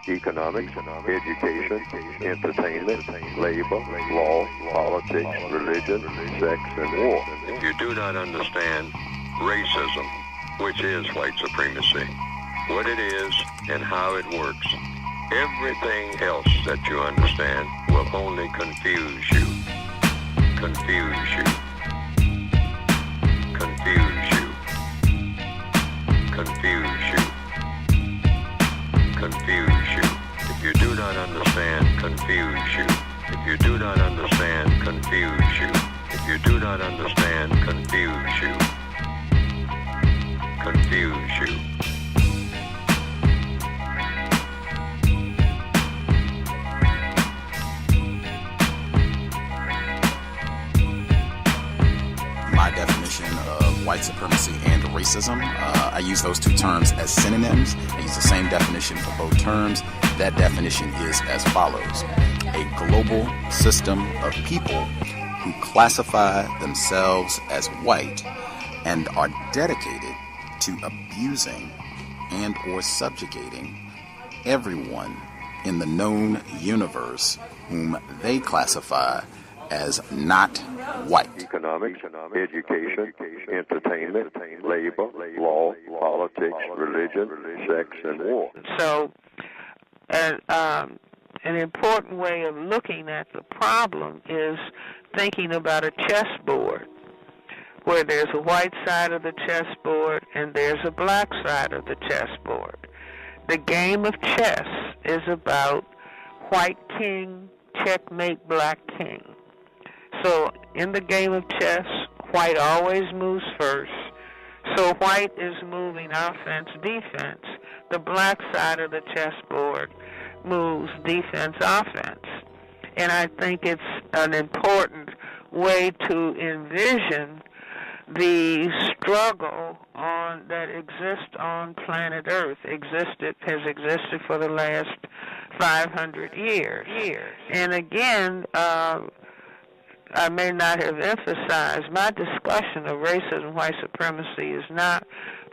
economics, education, entertainment, labor, law, politics, religion, sex, and war. If you do not understand racism, which is white supremacy, what it is and how it works, everything else that you understand will only confuse you. Confuse you. Confuse you. Confuse you. Confuse you. If you do not understand, confuse you. If you do not understand, confuse you. If you do not understand, confuse you. Confuse you. My definition of white supremacy and racism, I use those two terms as synonyms. I use the same definition for both terms. That definition is as follows: a global system of people who classify themselves as white and are dedicated to abusing and or subjugating everyone in the known universe whom they classify as not white. Economics, education, entertainment, labor, law, politics, religion, sex, and war. So, an important way of looking at the problem is thinking about a chessboard, where there's a white side of the chessboard and there's a black side of the chessboard. The game of chess is about white king, checkmate black king. So in the game of chess, white always moves first. So white is moving offense, defense. The black side of the chessboard moves defense, offense. And I think it's an important way to envision the struggle that exists on planet Earth, has existed for the last 500 years. And again, I may not have emphasized, my discussion of racism, white supremacy is not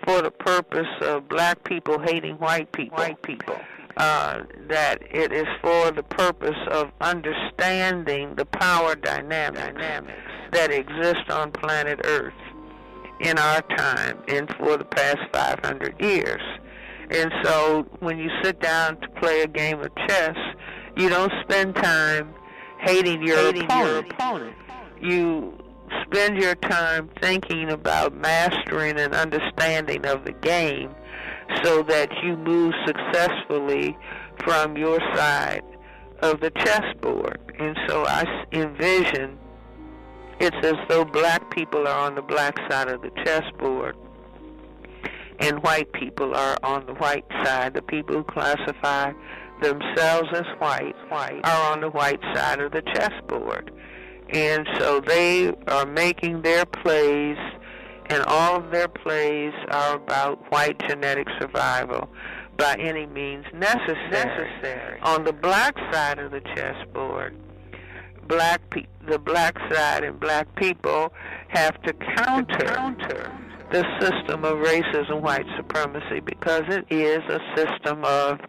for the purpose of black people hating white people. That it is for the purpose of understanding the power dynamics that exist on planet Earth in our time and for the past 500 years. And so when you sit down to play a game of chess, you don't spend time hating your opponent. You spend your time thinking about mastering and understanding of the game so that you move successfully from your side of the chessboard. And so I envision it's as though black people are on the black side of the chessboard and white people are on the white side. The people who classify themselves as white are on the white side of the chessboard. And so they are making their plays, and all of their plays are about white genetic survival by any means necessary. On the black side of the chessboard, the black side and black people have to counter the system of racism, white supremacy, because it is a system of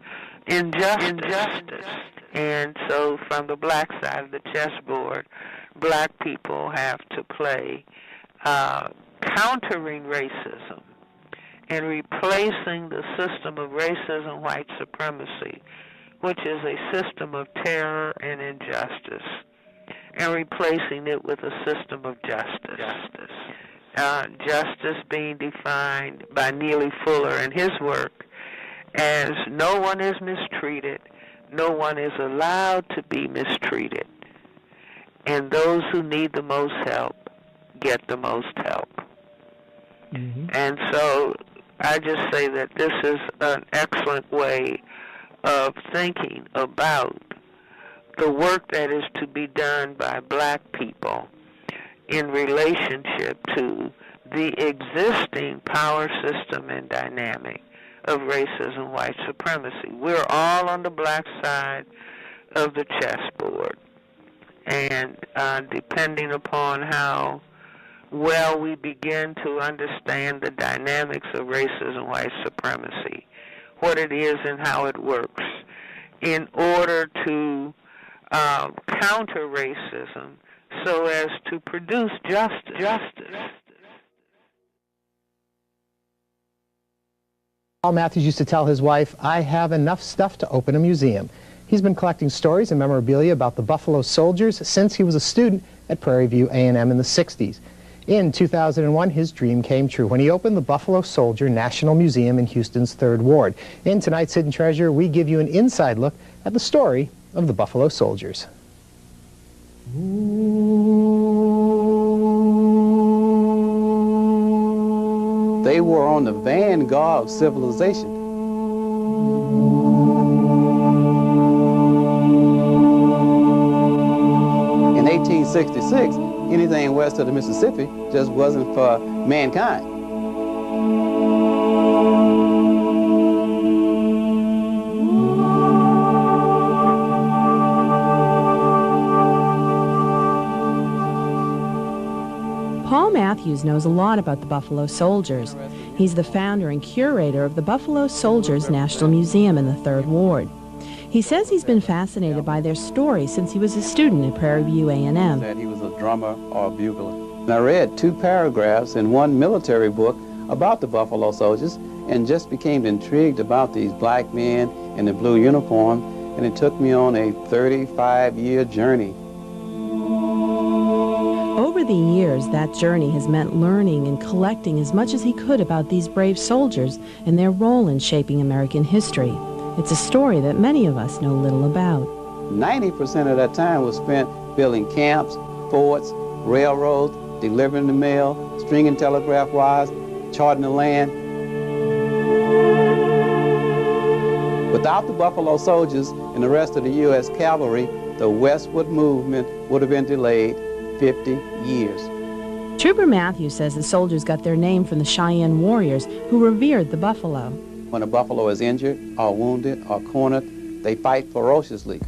injustice. And so from the black side of the chessboard, black people have to play countering racism and replacing the system of racism, white supremacy, which is a system of terror and injustice, and replacing it with a system of justice. Justice being defined by Neely Fuller in his work as no one is mistreated, no one is allowed to be mistreated, and those who need the most help get the most help. Mm-hmm. And so I just say that this is an excellent way of thinking about the work that is to be done by black people in relationship to the existing power system and dynamic of racism, white supremacy. We're all on the black side of the chessboard. And depending upon how well we begin to understand the dynamics of racism, white supremacy, what it is and how it works, in order to counter racism so as to produce justice. Paul Matthews used to tell his wife, "I have enough stuff to open a museum." He's been collecting stories and memorabilia about the Buffalo Soldiers since he was a student at Prairie View A&M in the 60s. In 2001, his dream came true when he opened the Buffalo Soldier National Museum in Houston's 3rd Ward. In tonight's Hidden Treasure, we give you an inside look at the story of the Buffalo Soldiers. They were on the vanguard of civilization. In 1866, anything west of the Mississippi just wasn't for mankind. Paul Matthews knows a lot about the Buffalo Soldiers. He's the founder and curator of the Buffalo Soldiers National Museum in the 3rd Ward. He says he's been fascinated by their story since he was a student at Prairie View A&M. That he was a drummer or a bugler. And I read 2 paragraphs in one military book about the Buffalo Soldiers and just became intrigued about these black men in the blue uniform, and it took me on a 35-year journey. Over the years, that journey has meant learning and collecting as much as he could about these brave soldiers and their role in shaping American history. It's a story that many of us know little about. 90% of that time was spent building camps, forts, railroads, delivering the mail, stringing telegraph wires, charting the land. Without the Buffalo Soldiers and the rest of the U.S. cavalry, the westward movement would have been delayed 50 years. Trooper Matthews says the soldiers got their name from the Cheyenne warriors who revered the buffalo. When a buffalo is injured or wounded or cornered, they fight ferociously.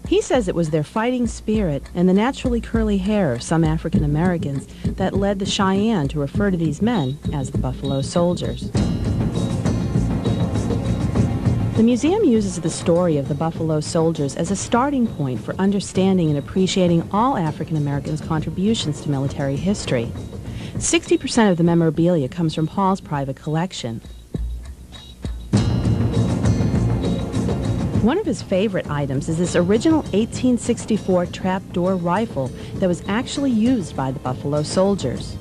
He says it was their fighting spirit and the naturally curly hair of some African Americans that led the Cheyenne to refer to these men as the Buffalo Soldiers. The museum uses the story of the Buffalo Soldiers as a starting point for understanding and appreciating all African Americans' contributions to military history. 60% of the memorabilia comes from Paul's private collection. One of his favorite items is this original 1864 trapdoor rifle that was actually used by the Buffalo Soldiers.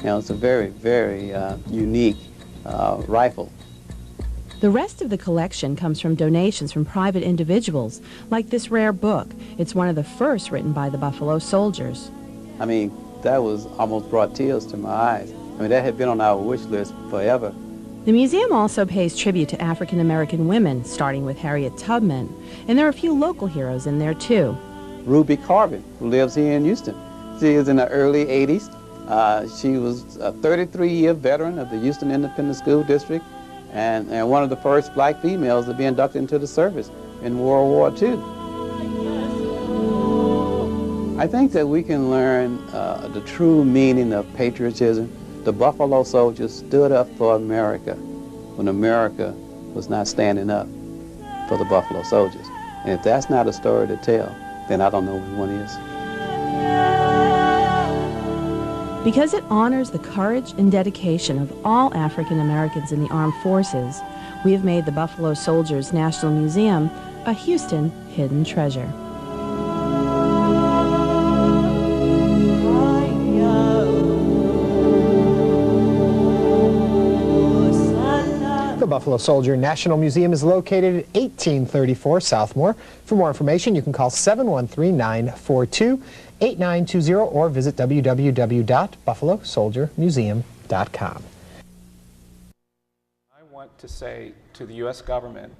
Now, it's a very, very unique rifle. The rest of the collection comes from donations from private individuals, like this rare book. It's one of the first written by the Buffalo Soldiers. I mean, that was almost brought tears to my eyes. I mean, that had been on our wish list forever. The museum also pays tribute to African American women, starting with Harriet Tubman, and there are a few local heroes in there too. Ruby Carbon, who lives here in Houston. She is in the early 80s. She was a 33-year veteran of the Houston Independent School District and one of the first black females to be inducted into the service in World War II. I think that we can learn the true meaning of patriotism. The Buffalo Soldiers stood up for America when America was not standing up for the Buffalo Soldiers. And if that's not a story to tell, then I don't know what one is. Because it honors the courage and dedication of all African Americans in the armed forces, we have made the Buffalo Soldiers National Museum a Houston hidden treasure. The Buffalo Soldier National Museum is located at 1834 Southmore. For more information, you can call 713-942-8920 or visit www.buffalosoldiermuseum.com. I want to say to the U.S. government,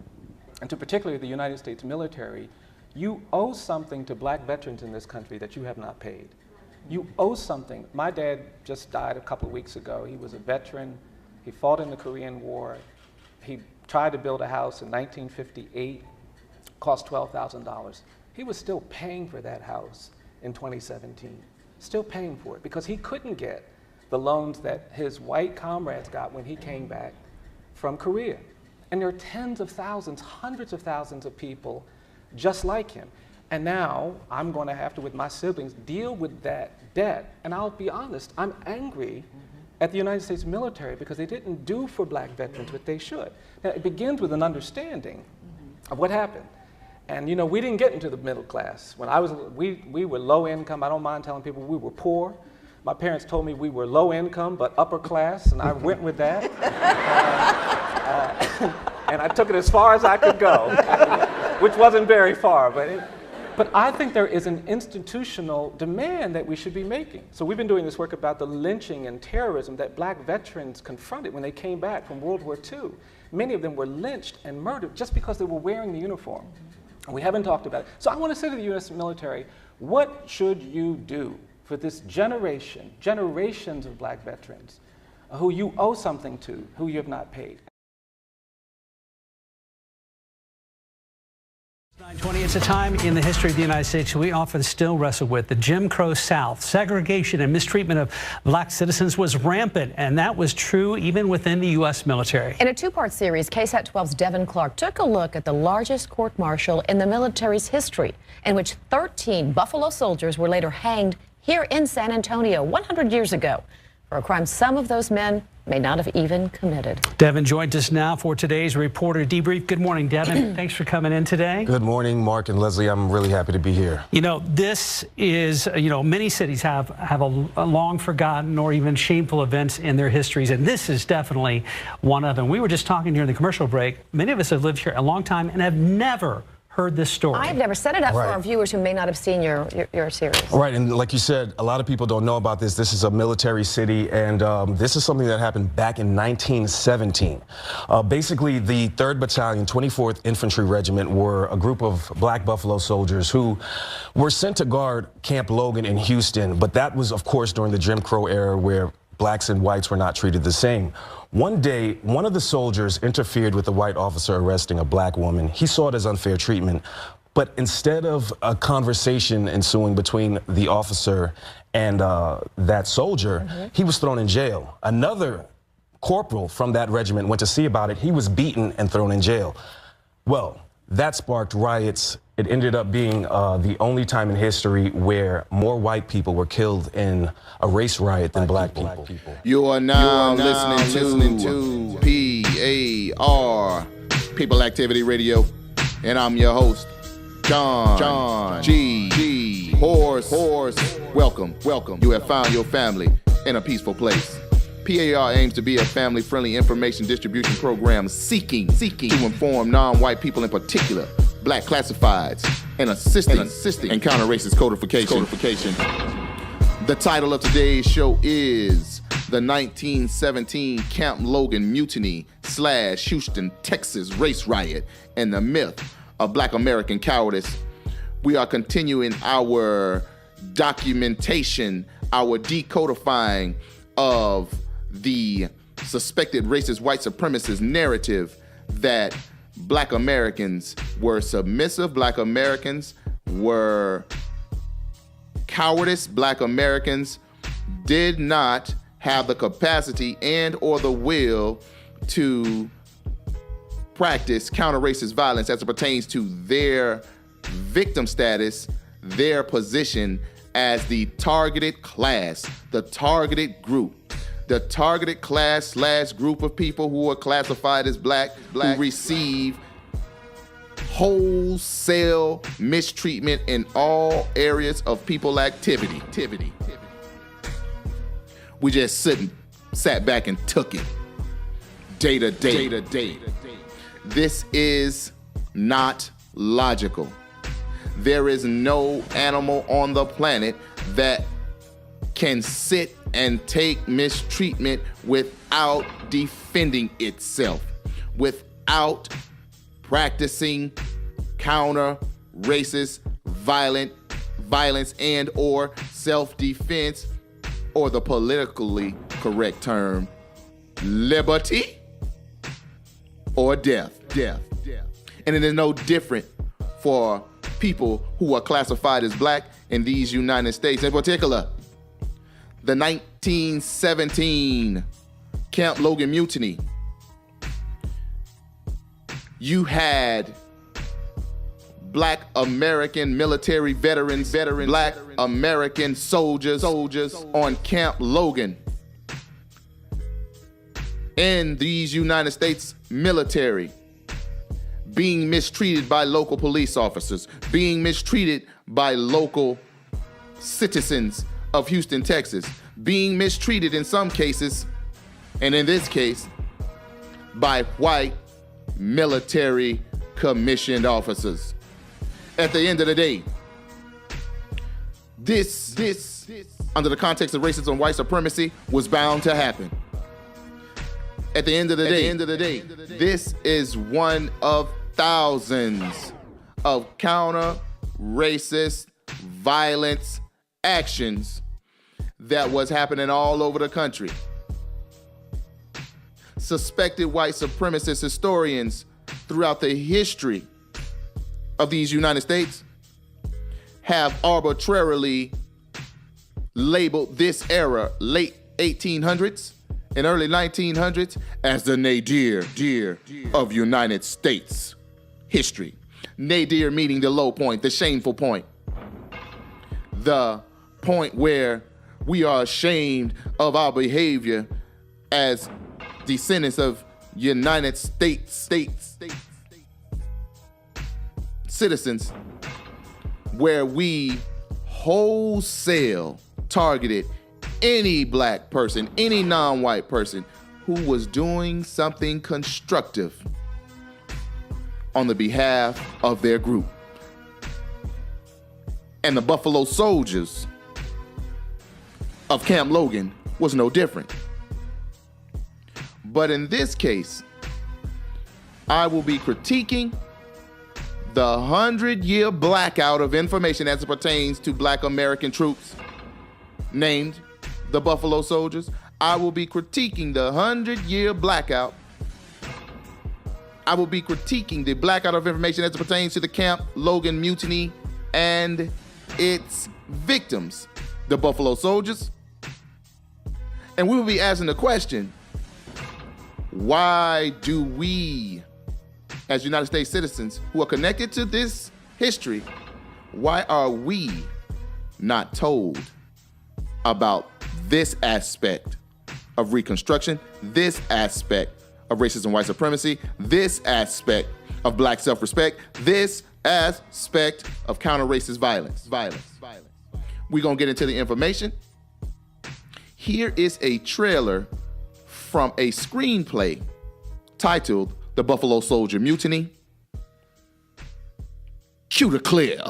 and to particularly the United States military, you owe something to black veterans in this country that you have not paid. You owe something. My dad just died a couple of weeks ago. He was a veteran. He fought in the Korean War. He tried to build a house in 1958, cost $12,000. He was still paying for that house in 2017, still paying for it because he couldn't get the loans that his white comrades got when he came back from Korea. And there are tens of thousands, hundreds of thousands of people just like him. And now I'm going to have to, with my siblings, deal with that debt. And I'll be honest, I'm angry at the United States military because they didn't do for black veterans what they should. Now, it begins with an understanding of what happened. And you know, we didn't get into the middle class. When we were low income. I don't mind telling people we were poor. My parents told me we were low income but upper class, and I went with that. And I took it as far as I could go, which wasn't very far. But I think there is an institutional demand that we should be making. So we've been doing this work about the lynching and terrorism that black veterans confronted when they came back from World War II. Many of them were lynched and murdered just because they were wearing the uniform. And we haven't talked about it. So I want to say to the U.S. military, what should you do for this generations of black veterans who you owe something to, who you have not paid? 9:20, it's a time in the history of the United States we often still wrestle with. The Jim Crow South, segregation and mistreatment of black citizens was rampant, and that was true even within the U.S. military. In a two-part series, KSAT 12's Devin took a look at the largest court-martial in the military's history, in which 13 Buffalo soldiers were later hanged here in San Antonio 100 years ago for a crime some of those men may not have even committed. Devin joins us now for today's Reporter Debrief. Good morning, Devin. Thanks for coming in today. Good morning, Mark and Leslie. I'm really happy to be here. You know, this is, many cities have a long forgotten or even shameful events in their histories, and this is definitely one of them. We were just talking during the commercial break. Many of us have lived here a long time and have never heard this story. I've never set it up for our viewers who may not have seen your series. Right, and like you said, a lot of people don't know about this. This is a military city, and this is something that happened back in 1917. Basically, the 3rd Battalion, 24th Infantry Regiment were a group of black Buffalo soldiers who were sent to guard Camp Logan in Houston, but that was, of course, during the Jim Crow era where blacks and whites were not treated the same. One day, one of the soldiers interfered with a white officer arresting a black woman. He saw it as unfair treatment, but instead of a conversation ensuing between the officer and that soldier, he was thrown in jail. Another corporal from that regiment went to see about it. He was beaten and thrown in jail. Well, that sparked riots. It ended up being the only time in history where more white people were killed in a race riot than black people. You are now listening to P.A.R. People Activity Radio, and I'm your host, John G. Horse. Welcome. You have found your family in a peaceful place. P.A.R. aims to be a family-friendly information distribution program seeking to inform non-white people, in particular black classifieds, and assisting in counter-racist codification. The title of today's show is The 1917 Camp Logan Mutiny / Houston, Texas Race Riot and the Myth of Black American Cowardice. We are continuing our documentation, our decodifying of the suspected racist white supremacist narrative that black Americans were submissive, black Americans were cowardice, black Americans did not have the capacity and or the will to practice counter-racist violence as it pertains to their victim status, their position as the targeted class, the targeted group. The targeted class / group of people who are classified as black who receive wholesale mistreatment in all areas of people activity. We just sat back and took it. Day to day. This is not logical. There is no animal on the planet that can sit and take mistreatment without defending itself, without practicing counter-racist violence and or self-defense, or the politically correct term, liberty or death. And it is no different for people who are classified as black in these United States, in particular, the 1917 Camp Logan Mutiny. you had Black American military veterans, Black American soldiers on Camp Logan in these United States military, being mistreated by local police officers, being mistreated by local citizens of Houston, Texas, being mistreated in some cases, and in this case, by white military commissioned officers. At the end of the day, this, under the context of racism and white supremacy, was bound to happen. At the end of the day, this is one of thousands of counter-racist violence actions that was happening all over the country. Suspected white supremacist historians throughout the history of these United States have arbitrarily labeled this era, late 1800s and early 1900s, as the nadir of United States history. Nadir meaning the low point, the shameful point. The point where we are ashamed of our behavior as descendants of United States citizens, where we wholesale targeted any black person, any non-white person who was doing something constructive on the behalf of their group. And the Buffalo Soldiers of Camp Logan was no different. But in this case, I will be critiquing the 100-year blackout of information as it pertains to Black American troops named the Buffalo Soldiers. I will be critiquing the 100-year blackout. I will be critiquing the blackout of information as it pertains to the Camp Logan Mutiny and its victims, the Buffalo Soldiers. And we will be asking the question, why do we, as United States citizens who are connected to this history, why are we not told about this aspect of Reconstruction, this aspect of racism and white supremacy, this aspect of black self-respect, this aspect of counter-racist violence? We're gonna get into the information. Here is a trailer from a screenplay titled The Buffalo Soldier Mutiny. Cue the clear.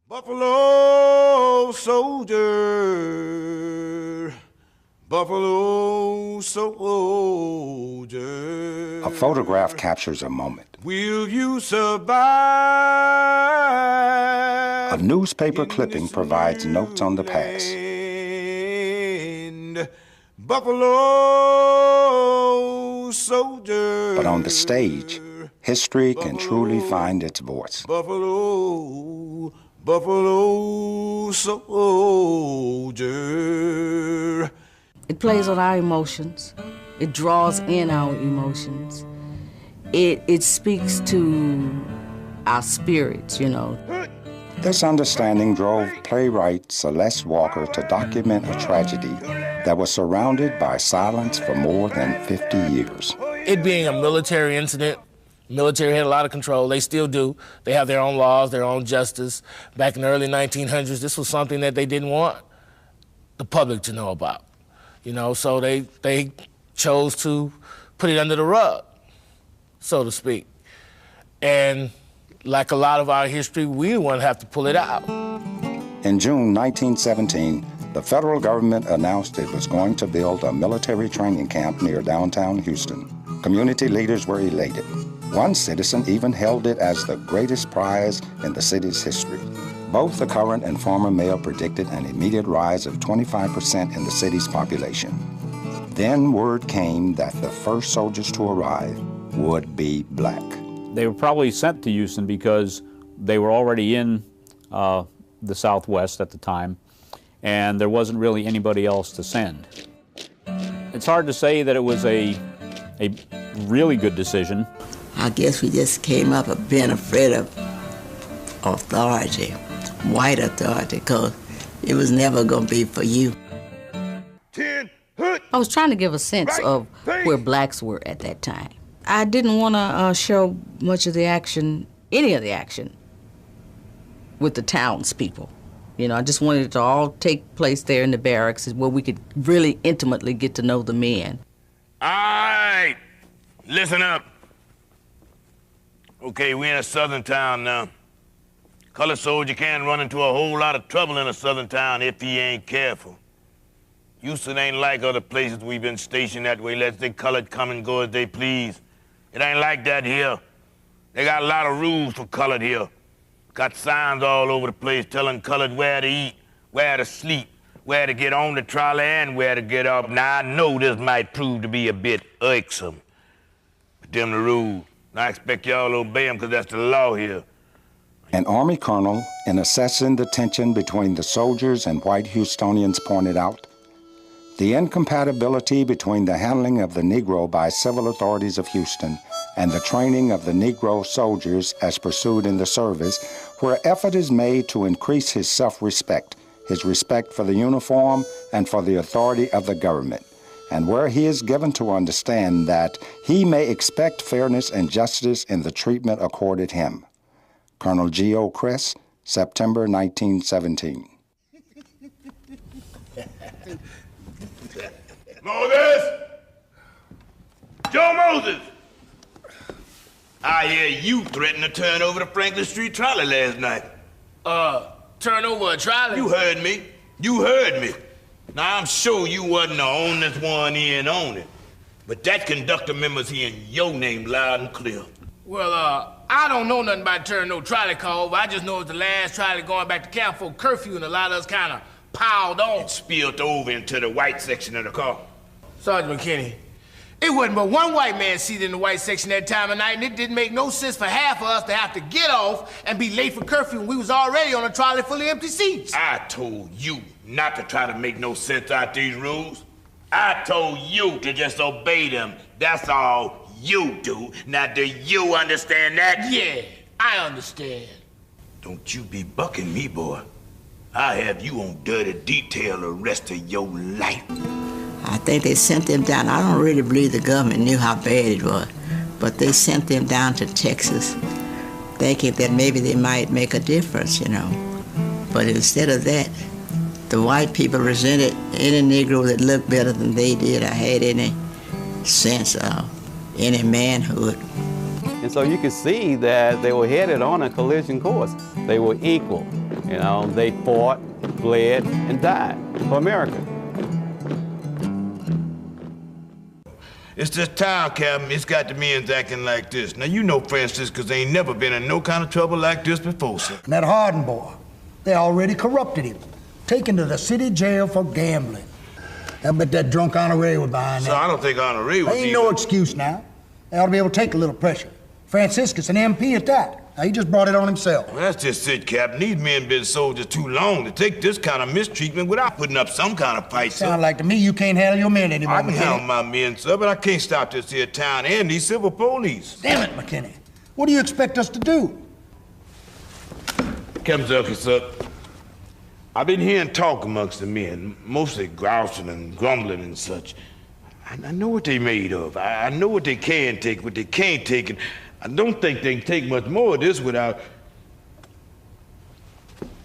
Buffalo soldier, Buffalo soldier. A photograph captures a moment. Will you survive? A newspaper clipping provides notes on the past. Buffalo soldier. But on the stage, history can truly find its voice. Buffalo soldier. It plays on our emotions. It draws in our emotions. It speaks to our spirits, you know. This understanding drove playwright Celeste Walker to document a tragedy that was surrounded by silence for more than 50 years. It being a military incident, military had a lot of control. They still do. They have their own laws, their own justice. Back in the early 1900s, this was something that they didn't want the public to know about. You know, so they chose to put it under the rug, so to speak. And like a lot of our history, we didn't want to have to pull it out. In June 1917, the federal government announced it was going to build a military training camp near downtown Houston. Community leaders were elated. One citizen even hailed it as the greatest prize in the city's history. Both the current and former mayor predicted an immediate rise of 25% in the city's population. Then word came that the first soldiers to arrive would be black. They were probably sent to Houston because they were already in the Southwest at the time, and there wasn't really anybody else to send. It's hard to say that it was a a really good decision. I guess we just came up of being afraid of authority, white authority, because it was never going to be for you. I was trying to give a sense of where blacks were at that time. I didn't want to show much of the action, any of the action, with the townspeople. You know, I just wanted it to all take place there in the barracks where we could really intimately get to know the men. All right, listen up. Okay, we're in a southern town now. Colored soldier can't run into a whole lot of trouble in a southern town if he ain't careful. Houston ain't like other places we've been stationed at where he lets the colored come and go as they please. It ain't like that here. They got a lot of rules for colored here. Got signs all over the place telling colored where to eat, where to sleep, where to get on the trolley and where to get off. Now, I know this might prove to be a bit irksome, but them the rules. I expect y'all to obey them because that's the law here. An Army colonel, in assessing the tension between the soldiers and white Houstonians, pointed out the incompatibility between the handling of the Negro by civil authorities of Houston and the training of the Negro soldiers as pursued in the service, where effort is made to increase his self-respect, his respect for the uniform and for the authority of the government, and where he is given to understand that he may expect fairness and justice in the treatment accorded him. Colonel G.O. Cress, September 1917. Moses! Joe Moses! I hear you threatened to turn over the Franklin Street trolley last night. Turn over a trolley? You heard me. You heard me. Now, I'm sure you wasn't the only one in on it, but that conductor member's hearing your name loud and clear. Well, I don't know nothing about turning no trolley call, but I just know it's the last trolley going back to camp for curfew, and a lot of us kind of piled on. It spilled over into the white section of the car. Sergeant McKinney, it wasn't but one white man seated in the white section that time of night, and it didn't make no sense for half of us to have to get off and be late for curfew when we was already on a trolley full of empty seats. I told you not to try to make no sense out these rules. I told you to just obey them. That's all you do. Now, do you understand that? Yeah, I understand. Don't you be bucking me, boy. I'll have you on dirty detail the rest of your life. I think they sent them down. I don't really believe the government knew how bad it was, but they sent them down to Texas thinking that maybe they might make a difference, you know. But instead of that, the white people resented any Negro that looked better than they did or had any sense of any manhood. And so you could see that they were headed on a collision course. They were equal. You know, they fought, bled, and died for America. It's this town, Captain. It's got the men's acting like this. Now, you know Franciscus ain't never been in no kind of trouble like this before, sir. And that Hardin boy, they already corrupted him, taken to the city jail for gambling. I bet that drunk Honoré was behind that. So I don't think Honoré was Ain't no excuse now. They ought to be able to take a little pressure. Franciscus, an MP at that. Now, he just brought it on himself. Well, that's just it, Captain. These men been soldiers too long to take this kind of mistreatment without putting up some kind of fight, sir. Sound like to me you can't handle your men anymore, I can handle my men, sir, but I can't stop this here town and these civil police. Damn it, McKinney. What do you expect us to do? Captain Zucky, sir, I've been hearing talk amongst the men, mostly grousing and grumbling and such. I know what they made of. I know what they can take, what they can't take, and I don't think they can take much more of this without...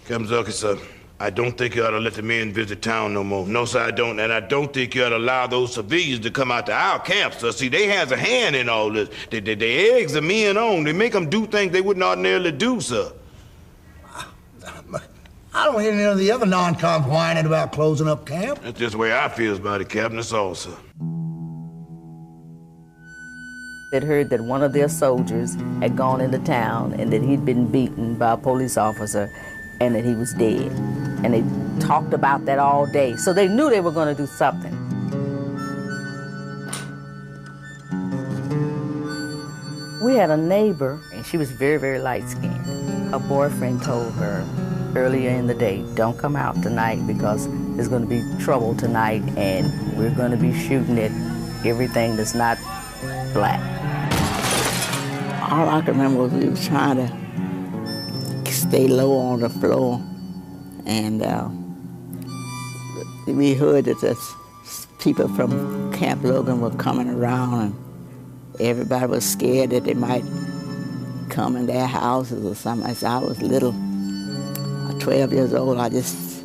Captain Zucky, sir, I don't think you ought to let the men visit town no more. No, sir, I don't. And I don't think you ought to allow those civilians to come out to our camp, sir. See, they has a hand in all this. They eggs the men on. They make them do things they wouldn't ordinarily do, sir. I don't hear any of the other non-coms whining about closing up camp. That's just the way I feel about it, Captain. That's all, sir. They'd heard that one of their soldiers had gone into town and that he'd been beaten by a police officer and that he was dead. And they talked about that all day. So they knew they were going to do something. We had a neighbor, and she was very, very light-skinned. Her boyfriend told her earlier in the day, don't come out tonight because there's going to be trouble tonight and we're going to be shooting at everything that's not black. All I can remember was we was trying to stay low on the floor, and we heard that the people from Camp Logan were coming around, and everybody was scared that they might come in their houses or something. So I was little, 12 years old. I just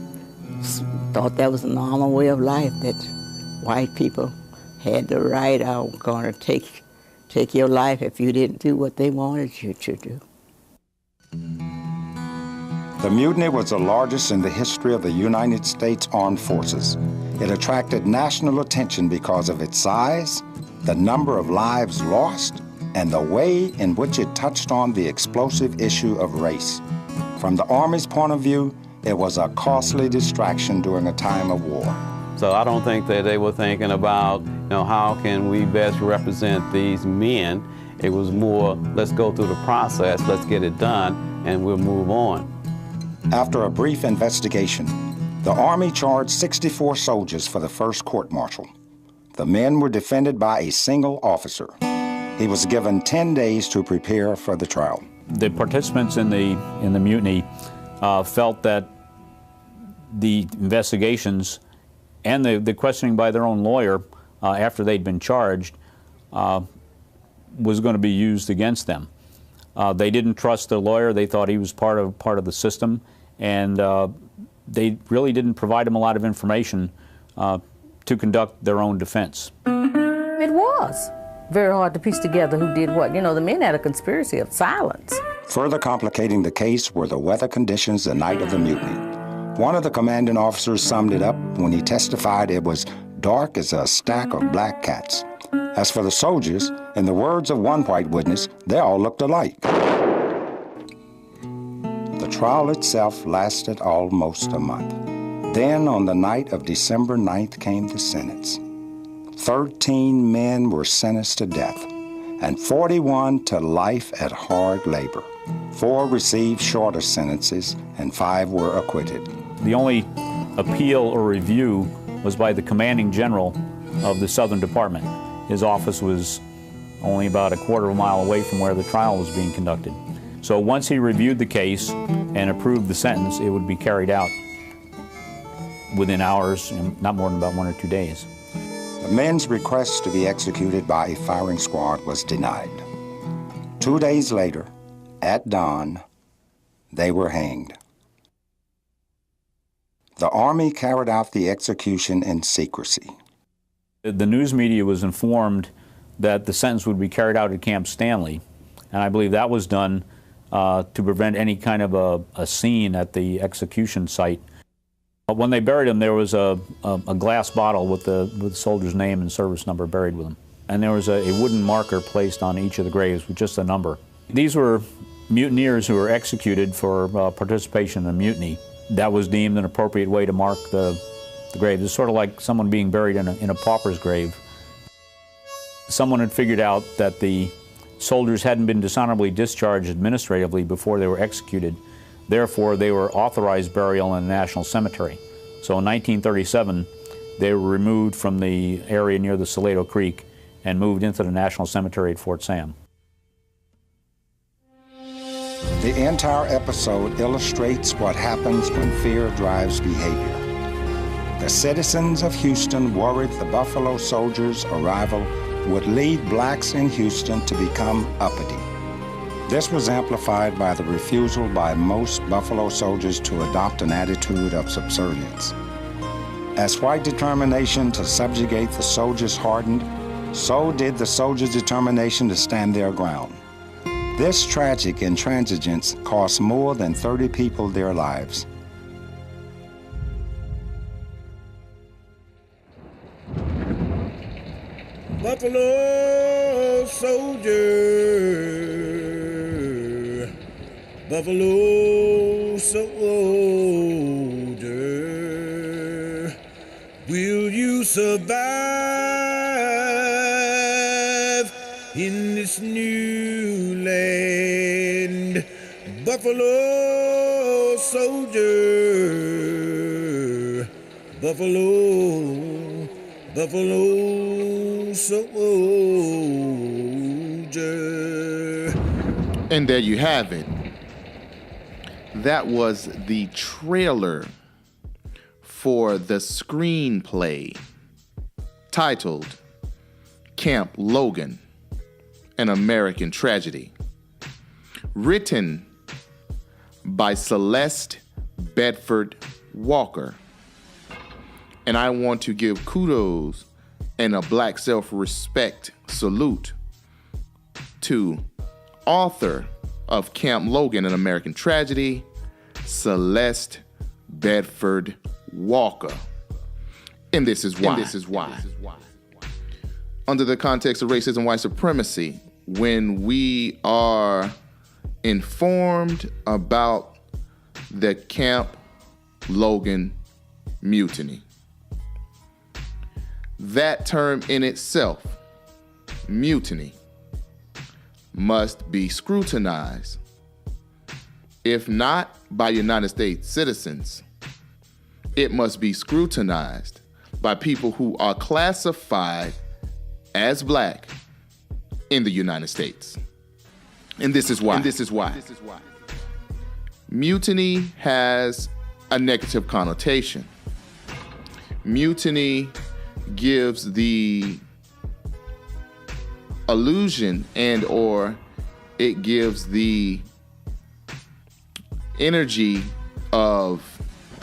thought that was a normal way of life, that white people had the right, going to take your life if you didn't do what they wanted you to do. The mutiny was the largest in the history of the United States Armed Forces. It attracted national attention because of its size, the number of lives lost, and the way in which it touched on the explosive issue of race. From the Army's point of view, it was a costly distraction during a time of war. So I don't think that they were thinking about, how can we best represent these men. It was more, let's go through the process, let's get it done, and we'll move on. After a brief investigation, the Army charged 64 soldiers for the first court-martial. The men were defended by a single officer. He was given 10 days to prepare for the trial. The participants in the mutiny felt that the investigations and the questioning by their own lawyer after they'd been charged was going to be used against them. They didn't trust their lawyer. They thought he was part of the system, and they really didn't provide them a lot of information to conduct their own defense. It was very hard to piece together who did what. The men had a conspiracy of silence. Further complicating the case were the weather conditions the night of the mutiny. One of the commanding officers summed it up when he testified it was dark as a stack of black cats. As for the soldiers, in the words of one white witness, they all looked alike. The trial itself lasted almost a month. Then, on the night of December 9th, came the sentence. 13 men were sentenced to death, and 41 to life at hard labor. 4 received shorter sentences, and 5 were acquitted. The only appeal or review was by the commanding general of the Southern Department. His office was only about a quarter of a mile away from where the trial was being conducted. So once he reviewed the case and approved the sentence, it would be carried out within hours, and not more than about 1 or 2 days. The men's request to be executed by a firing squad was denied. 2 days later, at dawn, they were hanged. The Army carried out the execution in secrecy. The news media was informed that the sentence would be carried out at Camp Stanley, and I believe that was done to prevent any kind of a scene at the execution site. But when they buried him, there was a glass bottle with the soldier's name and service number buried with him. And there was a wooden marker placed on each of the graves with just a number. These were mutineers who were executed for participation in a mutiny. That was deemed an appropriate way to mark the grave. It's sort of like someone being buried in a pauper's grave. Someone had figured out that the soldiers hadn't been dishonorably discharged administratively before they were executed. Therefore, they were authorized burial in a national cemetery. So in 1937, they were removed from the area near the Salado Creek and moved into the National Cemetery at Fort Sam. The entire episode illustrates what happens when fear drives behavior. The citizens of Houston worried the Buffalo Soldiers' arrival would lead blacks in Houston to become uppity. This was amplified by the refusal by most Buffalo soldiers to adopt an attitude of subservience. As white determination to subjugate the soldiers hardened, so did the soldiers' determination to stand their ground. This tragic intransigence cost more than 30 people their lives. Buffalo Soldier, Buffalo Soldier, will you survive in this new land? Buffalo Soldier, Buffalo Buffalo Soldier. And there you have it. That was the trailer for the screenplay titled Camp Logan, An American Tragedy, written by Celeste Bedford-Walker. And I want to give kudos and a black self-respect salute to author of Camp Logan, An American Tragedy, Celeste Bedford-Walker. And this is why. Under the context of racism, white supremacy, when we are informed about the Camp Logan Mutiny, that term in itself, mutiny, must be scrutinized, if not by United States citizens, it must be scrutinized by people who are classified as black in the United States. And this is why. Mutiny has a negative connotation. Mutiny gives the illusion and or it gives the energy of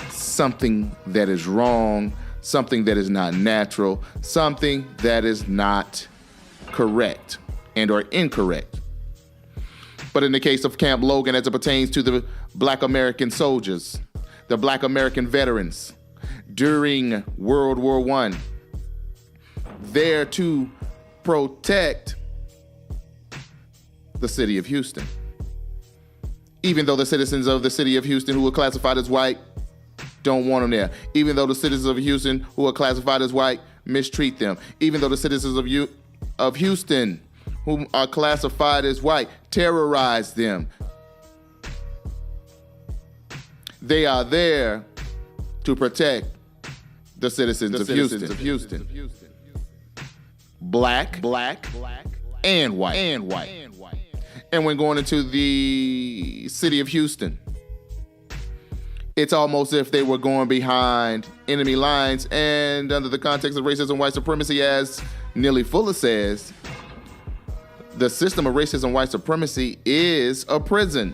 something that is wrong, something that is not natural, something that is not correct and or incorrect. But in the case of Camp Logan, as it pertains to the Black American soldiers, the Black American veterans during World War I, there to protect the city of Houston. Even though the citizens of the city of Houston who were classified as white don't want them there. Even though the citizens of Houston who are classified as white mistreat them. Even though the citizens of Houston who are classified as white terrorize them. They are there to protect the citizens of Houston. Black, and white. And when going into the city of Houston, it's almost as if they were going behind enemy lines. And under the context of racism, white supremacy, as Neely Fuller says, the system of racism, white supremacy is a prison.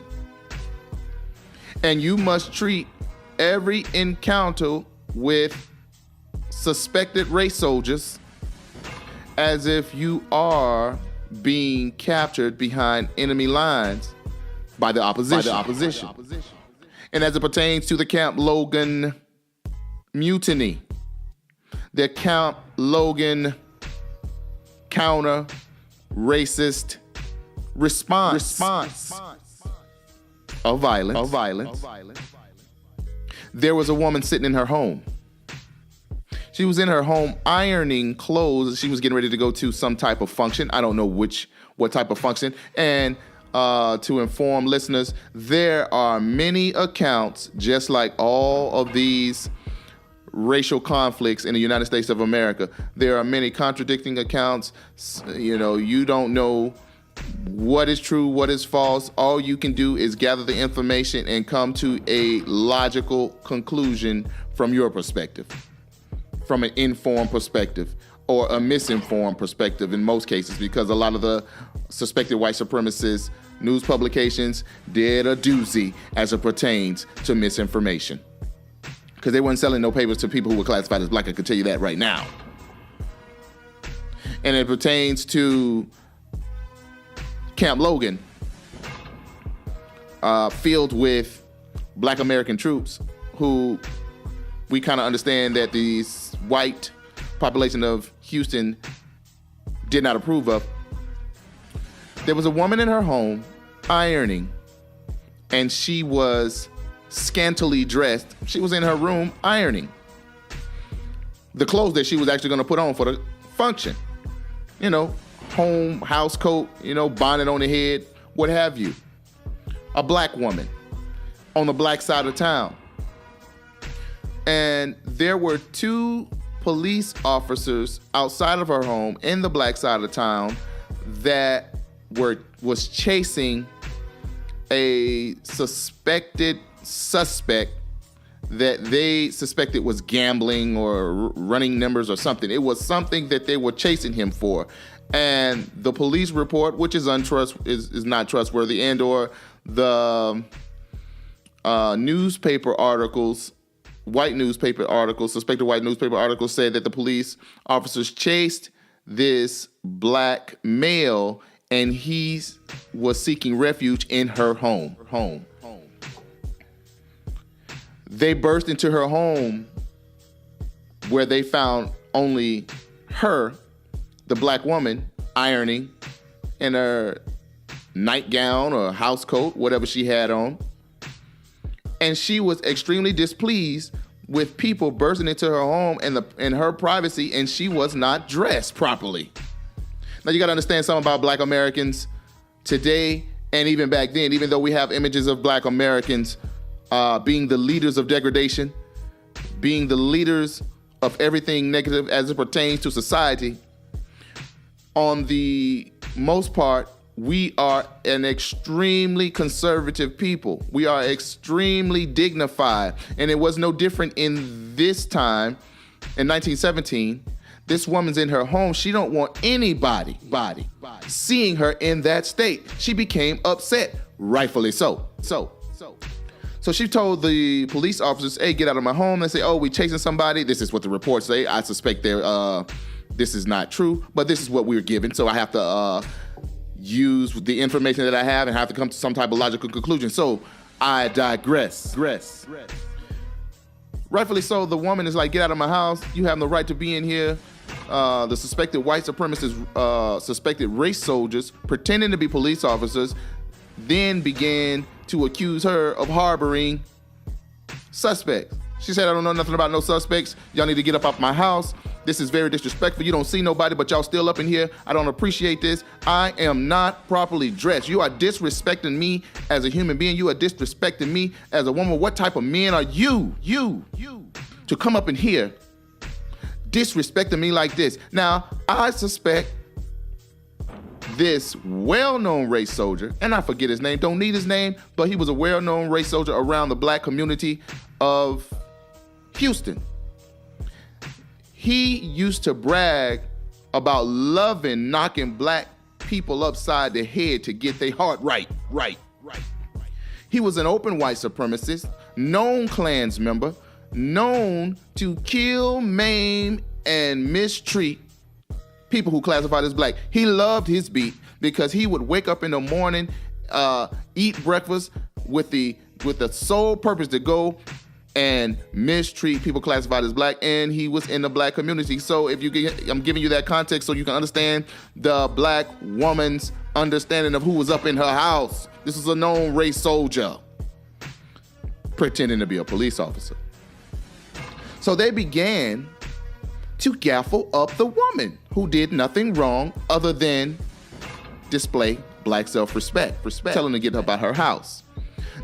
And you must treat every encounter with suspected race soldiers as if you are being captured behind enemy lines by the opposition. And as it pertains to the Camp Logan Mutiny, the Camp Logan counter racist response of violence. There was a woman sitting in her home. She was in her home ironing clothes. She was getting ready to go to some type of function. I don't know what type of function. And to inform listeners, there are many accounts, just like all of these racial conflicts in the United States of America. There are many contradicting accounts. You don't know what is true, what is false. All you can do is gather the information and come to a logical conclusion from your perspective, from an informed perspective or a misinformed perspective in most cases, because a lot of the suspected white supremacist news publications did a doozy as it pertains to misinformation. Because they weren't selling no papers to people who were classified as black, I can tell you that right now. And it pertains to Camp Logan, filled with black American troops who we kind of understand that the white population of Houston did not approve of. There was a woman in her home ironing, and she was scantily dressed. She was in her room ironing the clothes that she was actually going to put on for the function. Home, house coat, bonnet on the head, what have you. A black woman on the black side of town. And there were two police officers outside of her home in the black side of town that was chasing a suspect that they suspected was gambling or running numbers or something. It was something that they were chasing him for. And the police report, which is not trustworthy, and or the newspaper articles, suspected white newspaper articles said that the police officers chased this black male and he was seeking refuge in her home. They burst into her home where they found only her, the black woman, ironing in her nightgown or house coat, whatever she had on. And she was extremely displeased with people bursting into her home and in her privacy, and she was not dressed properly. Now you gotta understand something about black Americans today and even back then, even though we have images of black Americans being the leaders of degradation, being the leaders of everything negative as it pertains to society, on the most part, we are an extremely conservative people. We are extremely dignified. And it was no different in this time, in 1917. This woman's in her home. She don't want anybody seeing her in that state. She became upset, rightfully so. So she told the police officers, hey, get out of my home. They say, oh, we chasing somebody. This is what the reports say. I suspect this is not true, but this is what we were given. So I have to use the information that I have and have to come to some type of logical conclusion. So I digress. Rightfully so, the woman is like, get out of my house. You have no right to be in here. The suspected white supremacists, suspected race soldiers, pretending to be police officers, then began to accuse her of harboring suspects. She said, I don't know nothing about no suspects. Y'all need to get up off my house. This is very disrespectful. You don't see nobody, but y'all still up in here. I don't appreciate this. I am not properly dressed. You are disrespecting me as a human being. You are disrespecting me as a woman. What type of men are you to come up in here disrespecting me like this? Now, I suspect this well-known race soldier, and I forget his name, don't need his name, but he was a well-known race soldier around the black community of Houston. He used to brag about loving knocking black people upside the head to get their heart right. He was an open white supremacist, known Klans member, known to kill, maim, and mistreat people who classified as black. He loved his beat because he would wake up in the morning, eat breakfast with the sole purpose to go and mistreat people classified as black, and he was in the black community. So I'm giving you that context so you can understand the black woman's understanding of who was up in her house. This was a known race soldier pretending to be a police officer. So they began to gaffle up the woman who did nothing wrong other than display black self-respect, telling her to get up out her house.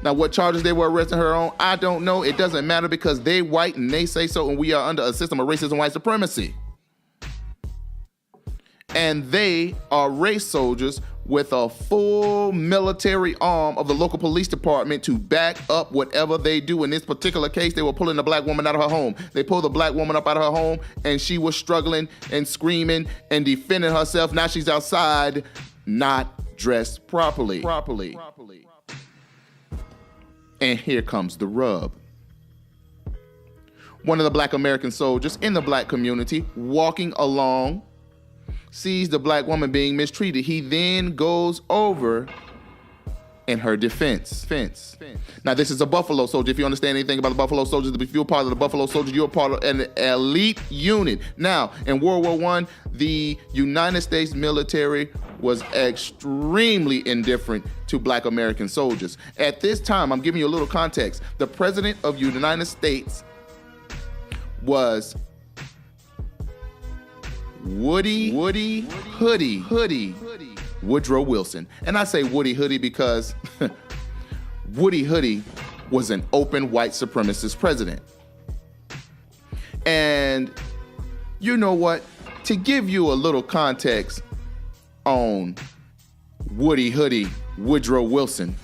Now, what charges they were arresting her on, I don't know. It doesn't matter because they white and they say so, and we are under a system of racism and white supremacy. And they are race soldiers with a full military arm of the local police department to back up whatever they do. In this particular case, they were pulling the black woman out of her home. They pulled the black woman up out of her home, and she was struggling and screaming and defending herself. Now she's outside, not dressed properly. And here comes the rub. One of the black American soldiers in the black community walking along sees the black woman being mistreated. He then goes over in her defense. Now, this is a Buffalo Soldier. If you understand anything about the Buffalo Soldiers, if you're part of the Buffalo Soldiers, you're part of an elite unit. Now, in World War I, the United States military was extremely indifferent to black American soldiers. At this time, I'm giving you a little context. The President of the United States was Woody Hoodie Woodrow Wilson. And I say Woody Hoodie because Woody Hoodie was an open white supremacist president. And You know what? To give you a little context on Woody Hoodie Woodrow Wilson,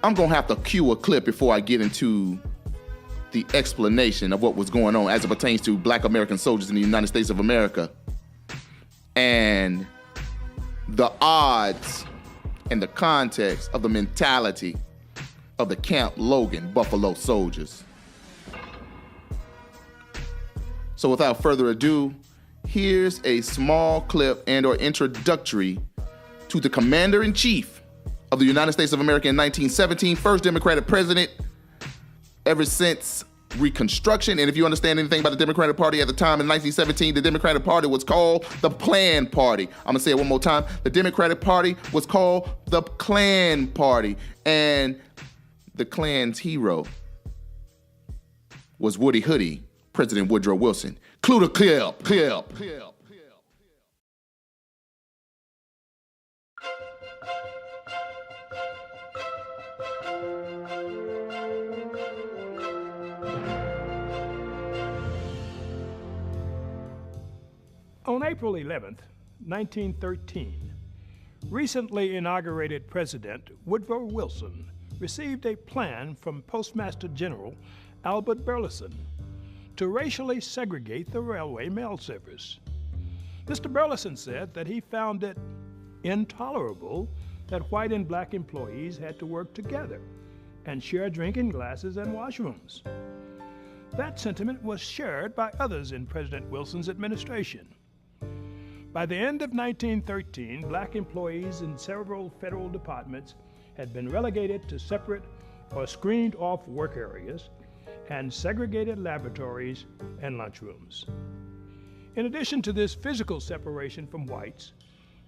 I'm going to have to cue a clip before I get into the explanation of what was going on as it pertains to Black American soldiers in the United States of America and the odds and the context of the mentality of the Camp Logan Buffalo Soldiers. So without further ado, here's a small clip and or introductory to the Commander-in-Chief of the United States of America in 1917, first Democratic president ever since Reconstruction. And if you understand anything about the Democratic Party at the time in 1917, the Democratic Party was called the Klan Party. I'm gonna say it one more time. The Democratic Party was called the Klan Party. And the Klan's hero was Woody Hoodie, President Woodrow Wilson. Clue the clip. On April 11th, 1913, recently inaugurated President Woodrow Wilson received a plan from Postmaster General Albert Burleson to racially segregate the railway mail service. Mr. Burleson said that he found it intolerable that white and black employees had to work together and share drinking glasses and washrooms. That sentiment was shared by others in President Wilson's administration. By the end of 1913, black employees in several federal departments had been relegated to separate or screened off work areas and segregated laboratories and lunchrooms. In addition to this physical separation from whites,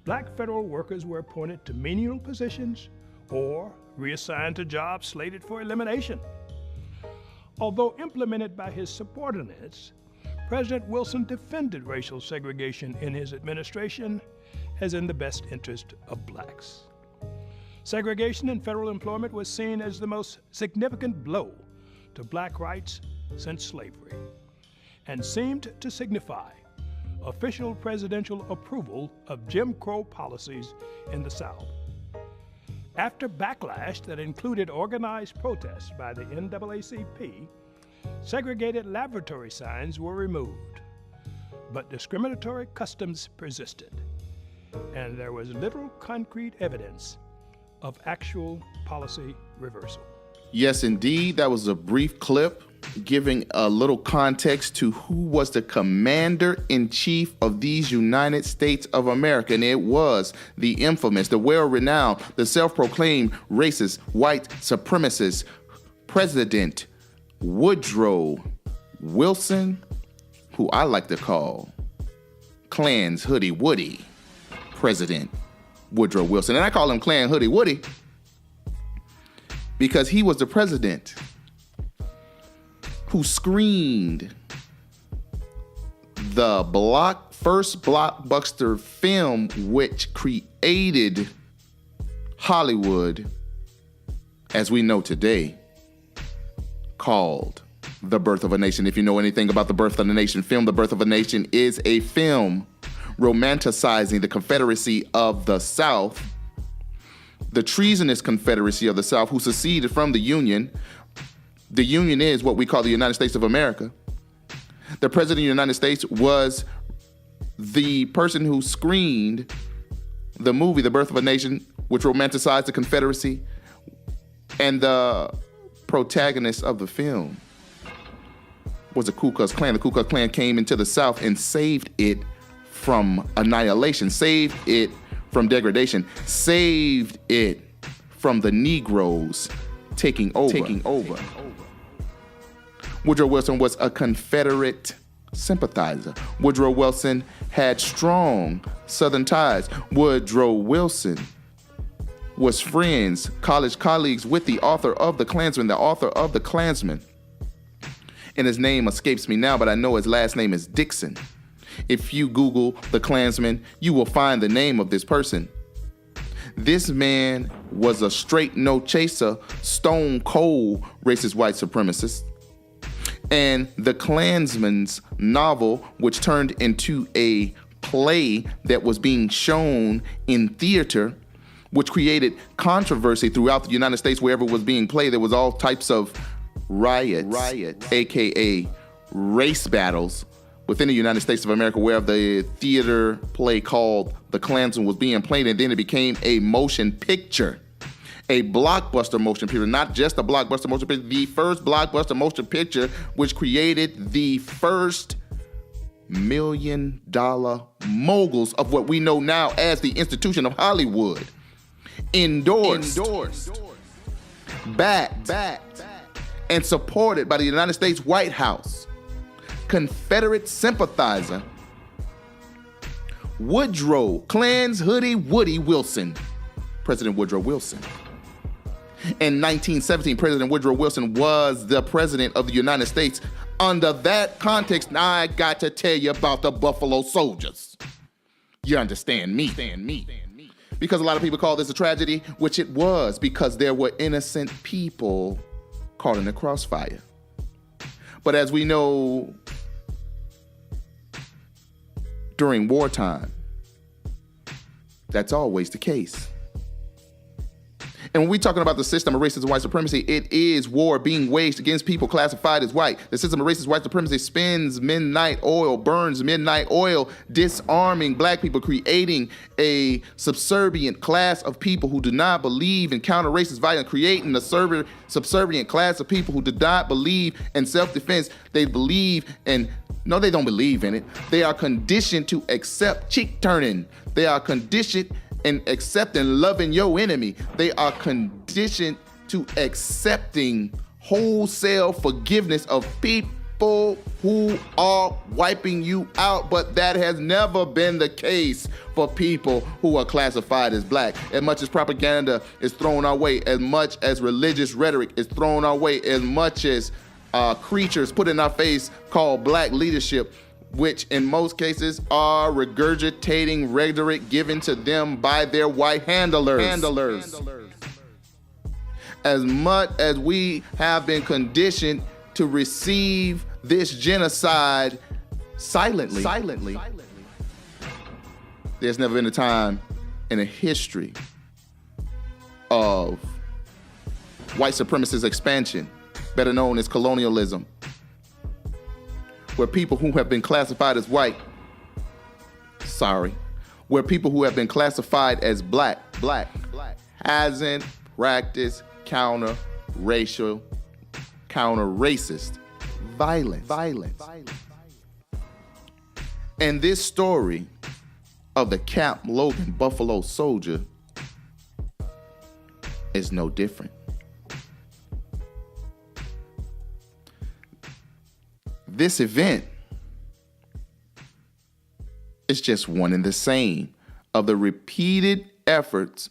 black federal workers were appointed to menial positions or reassigned to jobs slated for elimination. Although implemented by his subordinates, President Wilson defended racial segregation in his administration as in the best interest of blacks. Segregation in federal employment was seen as the most significant blow to black rights since slavery, and seemed to signify official presidential approval of Jim Crow policies in the South. After backlash that included organized protests by the NAACP, segregated laboratory signs were removed, but discriminatory customs persisted, and there was little concrete evidence of actual policy reversal. Yes, indeed. That was a brief clip giving a little context to who was the Commander-in-Chief of these United States of America. And it was the infamous, the well-renowned, the self-proclaimed racist, white supremacist President Woodrow Wilson, who I like to call Klan's Hoodie Woody, President Woodrow Wilson. And I call him Klan Hoodie Woody because he was the president who screened the first blockbuster film which created Hollywood as we know today, called The Birth of a Nation. If you know anything about The Birth of a Nation film, The Birth of a Nation is a film romanticizing the Confederacy of the South, the treasonous Confederacy of the South who seceded from the Union. The Union is what we call the United States of America. The President of the United States was the person who screened the movie The Birth of a Nation, which romanticized the Confederacy, and the protagonist of the film was the Ku Klux Klan. The Ku Klux Klan came into the South and saved it from annihilation, saved it from degradation, saved it from the Negroes taking over. Woodrow Wilson was a Confederate sympathizer. Woodrow Wilson had strong Southern ties. Woodrow Wilson was friends, college colleagues with the author of The Klansman, and his name escapes me now, but I know his last name is Dixon. If you Google The Klansman, you will find the name of this person. This man was a straight no chaser, stone cold racist white supremacist. And The Klansman's novel, which turned into a play that was being shown in theater, which created controversy throughout the United States. Wherever it was being played, there was all types of riots, aka race battles within the United States of America, where the theater play called The Klansman was being played, and then it became a motion picture, a blockbuster motion picture, not just a blockbuster motion picture, the first blockbuster motion picture, which created the first $1 million moguls of what we know now as the institution of Hollywood. Endorsed, backed, and supported by the United States White House, Confederate sympathizer, Woodrow, Klan's hoodie Woody Wilson, President Woodrow Wilson. In 1917, President Woodrow Wilson was the president of the United States. Under that context, now I got to tell you about the Buffalo Soldiers. You understand me? Because a lot of people call this a tragedy, which it was, because there were innocent people caught in the crossfire. But as we know, during wartime, that's always the case. And when we're talking about the system of racist and white supremacy, it is war being waged against people classified as white. The system of racist white supremacy spins midnight oil, burns midnight oil, disarming black people, creating a subservient class of people who do not believe in counter-racist violence, creating a subservient class of people who do not believe in self-defense. They believe in, no, they don't believe in it. They are conditioned to accept cheek turning. They are conditioned and accepting loving your enemy. They are conditioned to accepting wholesale forgiveness of people who are wiping you out. But that has never been the case for people who are classified as black. As much as propaganda is thrown our way, as much as religious rhetoric is thrown our way, as much as creatures put in our face called black leadership, which in most cases are regurgitating rhetoric given to them by their white handlers. As much as we have been conditioned to receive this genocide silently, there's never been a time in the history of white supremacist expansion, better known as colonialism, where people who have been classified as white, where people who have been classified as black, hasn't practiced counter-racial, counter-racist violence. And this story of the Camp Logan Buffalo Soldier is no different. This event is just one and the same of the repeated efforts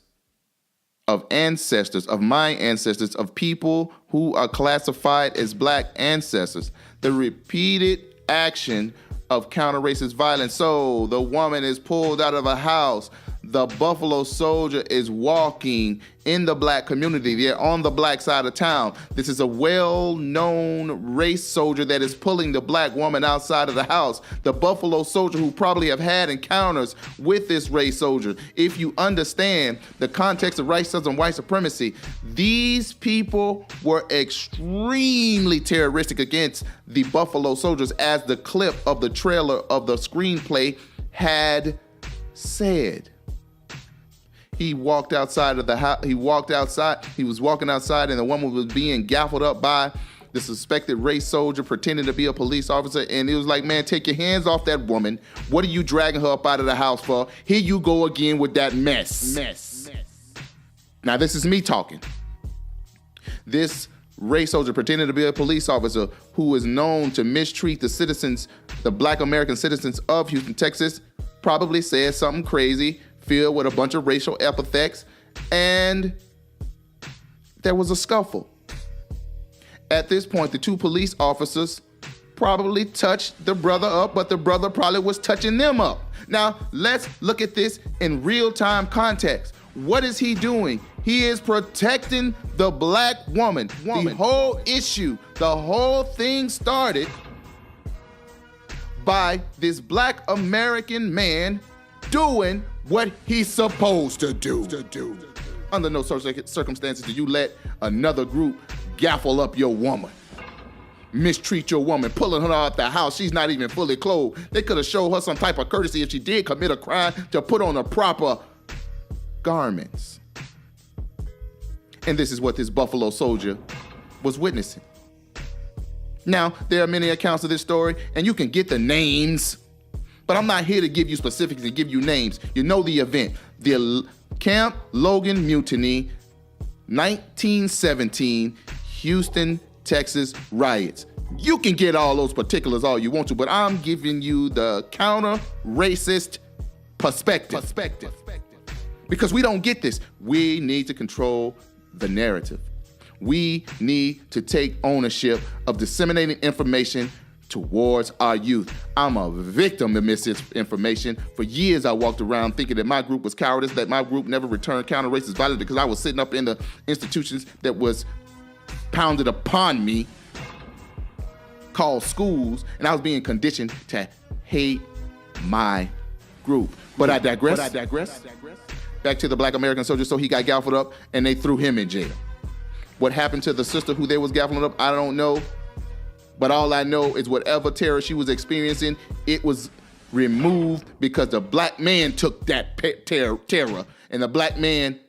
of ancestors, of my ancestors, of people who are classified as black ancestors, the repeated action of counter-racist violence. So the woman is pulled out of a house. The Buffalo Soldier is walking in the black community. They're on the black side of town. This is a well-known race soldier that is pulling the black woman outside of the house. The Buffalo Soldier who probably have had encounters with this race soldier. If you understand the context of racism, white supremacy, these people were extremely terroristic against the Buffalo Soldiers, as the clip of the trailer of the screenplay had said. He walked outside of the house. He was walking outside, and the woman was being gaffled up by the suspected race soldier pretending to be a police officer. And it was like, man, take your hands off that woman. What are you dragging her up out of the house for? Here you go again with that mess. Now, this is me talking. This race soldier pretending to be a police officer who is known to mistreat the citizens, the black American citizens of Houston, Texas, probably said something crazy, filled with a bunch of racial epithets, and there was a scuffle. At this point, the two police officers probably touched the brother up, but the brother probably was touching them up. Now, let's look at this in real-time context. What is he doing? He is protecting the black woman. The whole issue, the whole thing started by this black American man doing what he's supposed to do. Under no circumstances do you let another group gaffle up your woman, mistreat your woman, pulling her out the house. She's not even fully clothed. They could have showed her some type of courtesy if she did commit a crime to put on the proper garments. And this is what this Buffalo Soldier was witnessing. Now, there are many accounts of this story, and you can get the names, but I'm not here to give you specifics and give you names. You know the event. The Camp Logan Mutiny, 1917, Houston, Texas riots. You can get all those particulars all you want to, but I'm giving you the counter-racist perspective. Because we don't get this. We need to control the narrative. We need to take ownership of disseminating information towards our youth. I'm a victim of misinformation. For years, I walked around thinking that my group was cowardice, that my group never returned counter-racist violence because I was sitting up in the institutions that was pounded upon me, called schools, and I was being conditioned to hate my group. But I digress. Back to the black American soldier, so he got gaffled up and they threw him in jail. What happened to the sister who they was gaffling up, I don't know. But all I know is whatever terror she was experiencing, it was removed because the black man took that terror, and the black man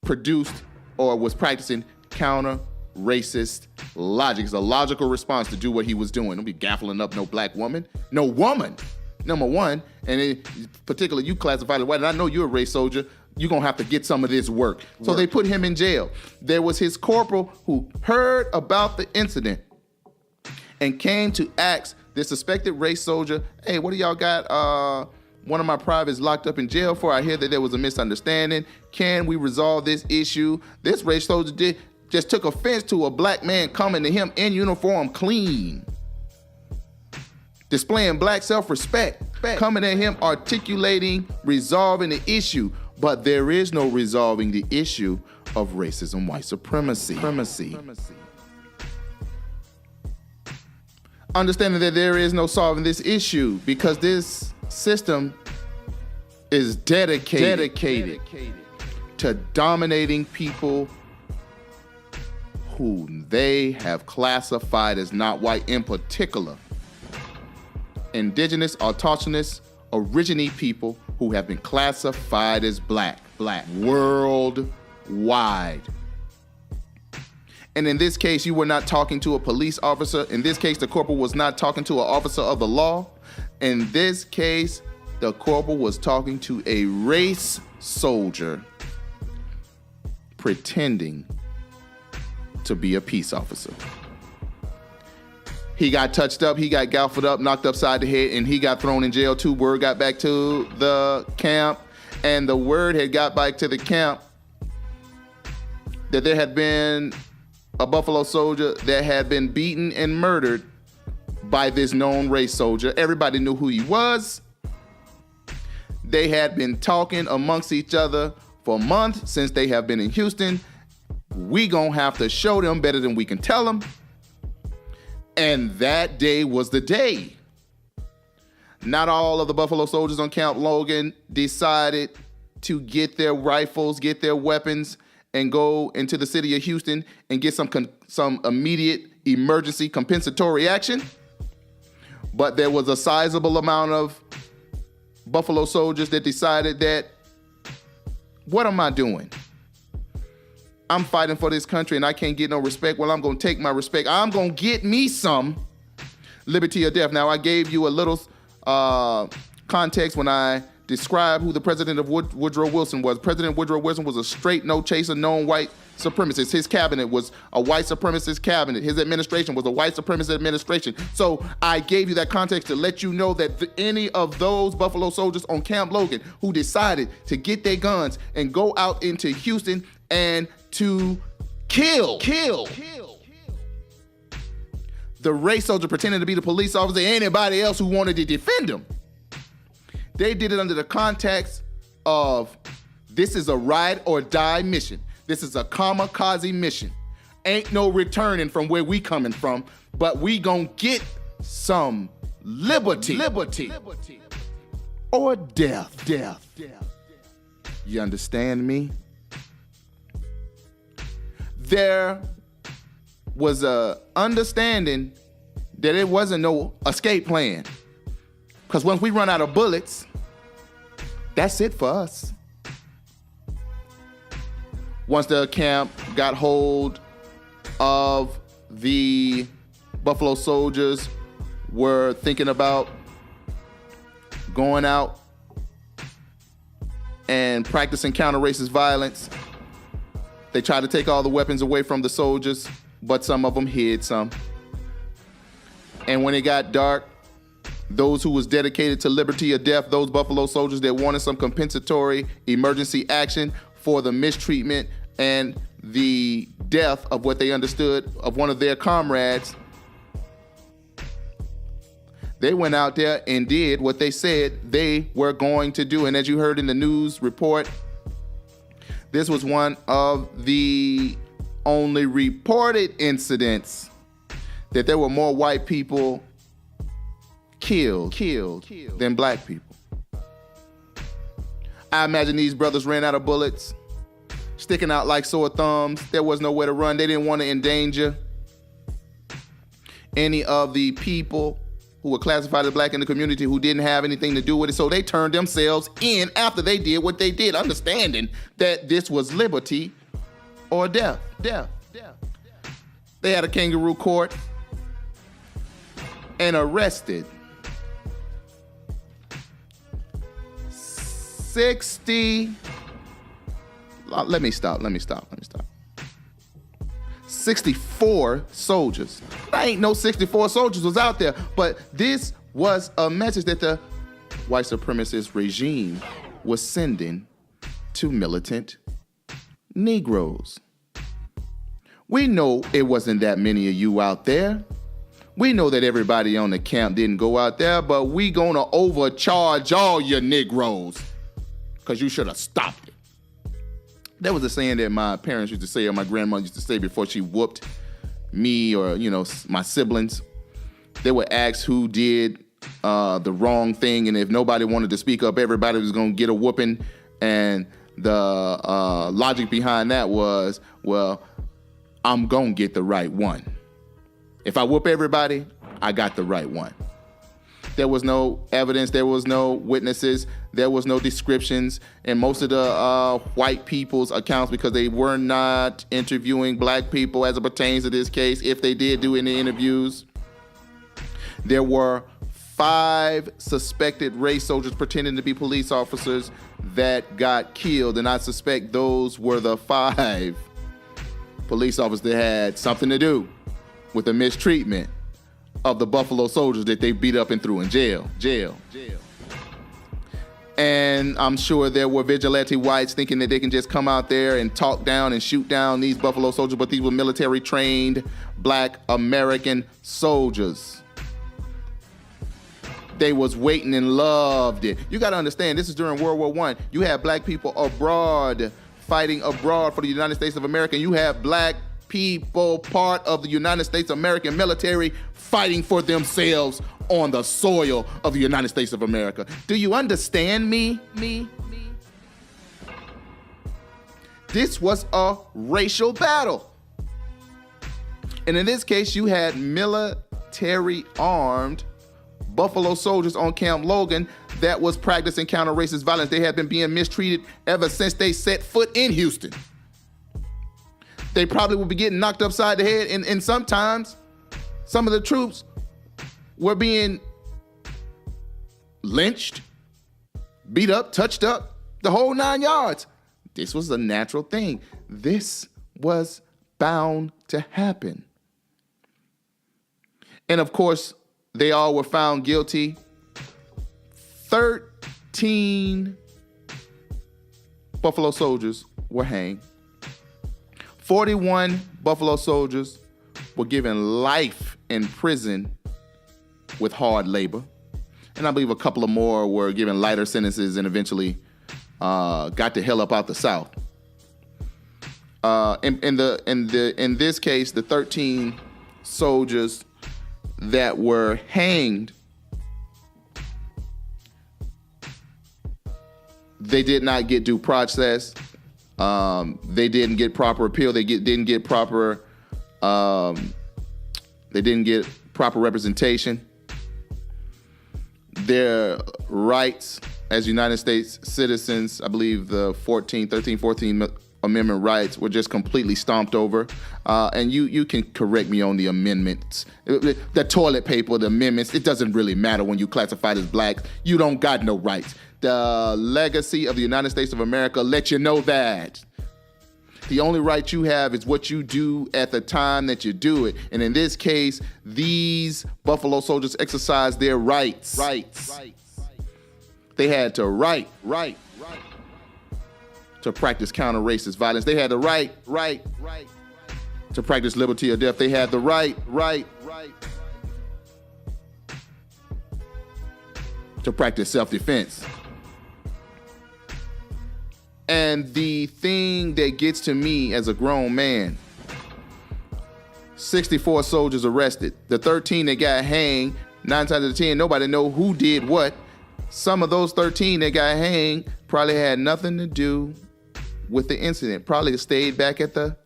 produced or was practicing counter-racist logic. It's a logical response to do what he was doing. Don't be gaffling up no black woman. No woman, number one. And particularly you classified as white, and I know you're a race soldier, you're going to have to get some of this work. So they put him in jail. There was his corporal who heard about the incident and came to ask the suspected race soldier, hey, what do y'all got one of my privates locked up in jail for? I hear that there was a misunderstanding. Can we resolve this issue? This race soldier just took offense to a black man coming to him in uniform, clean, displaying black self-respect, coming at him, articulating, resolving the issue. But there is no resolving the issue of racism, white supremacy. Understanding that there is no solving this issue because this system is dedicated to dominating people who they have classified as not white, in particular indigenous, autochthonous, origine people who have been classified as black worldwide. And in this case, you were not talking to a police officer. In this case, the corporal was not talking to an officer of the law. In this case, the corporal was talking to a race soldier pretending to be a peace officer. He got touched up, he got gaffled up, knocked upside the head, and he got thrown in jail too. Word got back to the camp, and the word had got back to the camp that there had been a Buffalo soldier that had been beaten and murdered by this known race soldier. Everybody knew who he was. They had been talking amongst each other for months since they have been in Houston. We gonna have to show them better than we can tell them. And that day was the day. Not all of the Buffalo soldiers on Camp Logan decided to get their rifles, get their weapons, and go into the city of Houston and get some immediate emergency compensatory action. But there was a sizable amount of Buffalo soldiers that decided that, what am I doing? I'm fighting for this country and I can't get no respect. Well, I'm going to take my respect. I'm going to get me some liberty or death. Now, I gave you a little context when I described who the president of Woodrow Wilson was. President Woodrow Wilson was a straight, no-chaser, known white supremacist. His cabinet was a white supremacist cabinet. His administration was a white supremacist administration. So I gave you that context to let you know that any of those Buffalo soldiers on Camp Logan who decided to get their guns and go out into Houston and to kill the race soldier pretending to be the police officer and anybody else who wanted to defend him. They did it under the context of This is a ride or die mission. This is a kamikaze mission. Ain't no returning from where we coming from, but we gon' get some liberty. Or death. You understand me? There was a understanding that it wasn't no escape plan. Because once we run out of bullets, that's it for us. Once the camp got hold of the Buffalo Soldiers, were thinking about going out and practicing counter-racist violence. They tried to take all the weapons away from the soldiers, but some of them hid some. And when it got dark, those who was dedicated to liberty or death, those Buffalo Soldiers that wanted some compensatory emergency action for the mistreatment and the death of what they understood of one of their comrades, they went out there and did what they said they were going to do. And as you heard in the news report, this was one of the only reported incidents that there were more white people killed than black people. I imagine these brothers ran out of bullets, sticking out like sore thumbs. There was nowhere to run. They didn't want to endanger any of the people who were classified as black in the community who didn't have anything to do with it. So they turned themselves in after they did what they did, understanding that this was liberty or death. They had a kangaroo court and arrested 64 soldiers. There ain't no 64 soldiers was out there, but this was a message that the white supremacist regime was sending to militant Negroes. We know it wasn't that many of you out there. We know that everybody on the camp didn't go out there, but we gonna overcharge all your Negroes because you should have stopped it. That was a saying that my parents used to say, or my grandmother used to say before she whooped me or, my siblings. They would ask who did the wrong thing, and if nobody wanted to speak up, everybody was gonna get a whooping. And the logic behind that was, well, I'm gonna get the right one. If I whoop everybody, I got the right one. There was no evidence, there was no witnesses, there was no descriptions, and most of the white people's accounts, because they were not interviewing black people as it pertains to this case, if they did do any interviews, there were 5 suspected race soldiers pretending to be police officers that got killed, and I suspect those were the 5 police officers that had something to do with the mistreatment of the Buffalo Soldiers that they beat up and threw in jail. And I'm sure there were vigilante whites thinking that they can just come out there and talk down and shoot down these Buffalo Soldiers, but these were military-trained black American soldiers. They was waiting and loved it. You got to understand, this is during World War I. You had black people abroad, fighting abroad for the United States of America. You have black people part of the United States American military fighting for themselves on the soil of the United States of America. Do you understand me? This was a racial battle. And in this case, you had military armed Buffalo Soldiers on Camp Logan that was practicing counter-racist violence. They had been being mistreated ever since they set foot in Houston. They probably would be getting knocked upside the head, and sometimes some of the troops were being lynched, beat up, touched up, the whole 9 yards. This was a natural thing. This was bound to happen. And of course, they all were found guilty. 13 Buffalo Soldiers were hanged. 41 Buffalo Soldiers were given life in prison with hard labor. And I believe a couple of more were given lighter sentences and eventually got the hell up out the South. In this case, the 13 soldiers that were hanged, they did not get due process. They didn't get proper appeal. They didn't get proper representation. Their rights as United States citizens, I believe the 14th Amendment rights were just completely stomped over. And you can correct me on the amendments. The toilet paper, the amendments, it doesn't really matter when you classified as blacks. You don't got no rights. The legacy of the United States of America let you know that. The only right you have is what you do at the time that you do it. And in this case, these Buffalo Soldiers exercised their rights. They had to to practice counter-racist violence. They had the right to practice liberty or death. They had the right to practice self-defense. And the thing that gets to me as a grown man, 64 soldiers arrested. The 13 that got hanged, 9 times out of 10, nobody know who did what. Some of those 13 that got hanged probably had nothing to do with the incident. Probably stayed back at the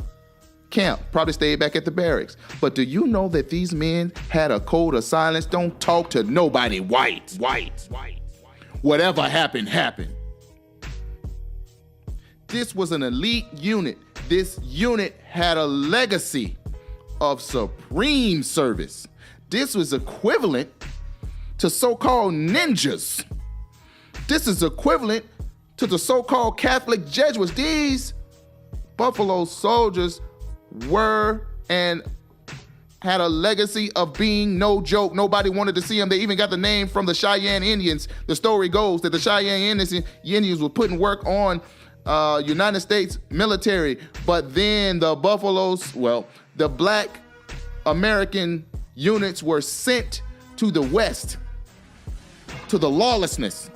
camp, probably stayed back at the barracks. But do you know that these men had a code of silence? Don't talk to nobody white. Whatever happened, happened. This was an elite unit. This unit had a legacy of supreme service. This was equivalent to so-called ninjas. This is equivalent to the so-called Catholic Jesuits. These Buffalo Soldiers were and had a legacy of being no joke. Nobody wanted to see them. They even got the name from the Cheyenne Indians. The story goes that the Cheyenne Indians were putting work on United States military, but then the the black American units were sent to the West, to the lawlessness.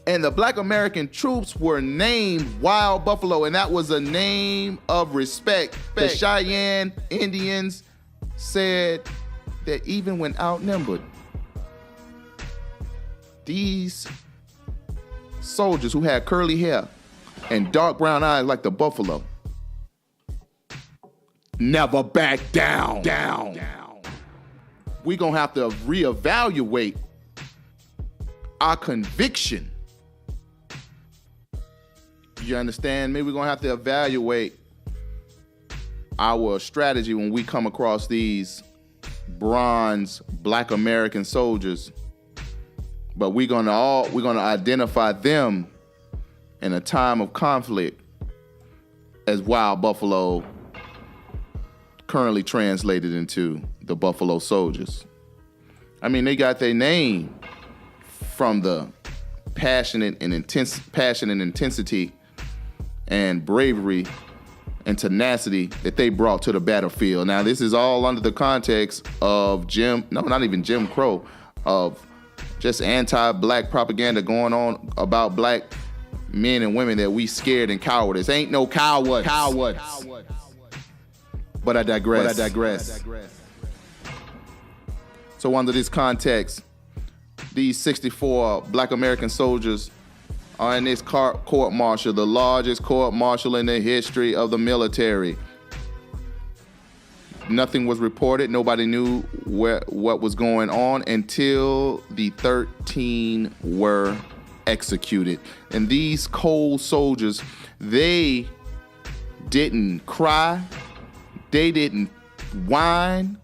And the black American troops were named Wild Buffalo, and that was a name of respect. The Cheyenne Indians said that even when outnumbered, these soldiers who had curly hair and dark brown eyes like the buffalo never back down. We're gonna have to reevaluate our conviction. You understand me? We're gonna have to evaluate our strategy when we come across these bronze black American soldiers. But we're gonna identify them in a time of conflict as Wild Buffalo, currently translated into the Buffalo Soldiers. I mean, they got their name from the passion and intensity and bravery and tenacity that they brought to the battlefield. Now, this is all under the context of not even Jim Crow, of just anti-black propaganda going on about black men and women that we scared and cowardice. Ain't no cowards. But I digress. So under this context, these 64 black American soldiers are in this court-martial, the largest court-martial in the history of the military. Nothing was reported. Nobody knew what was going on until the 13 were executed. And these cold soldiers, they didn't cry. They didn't whine.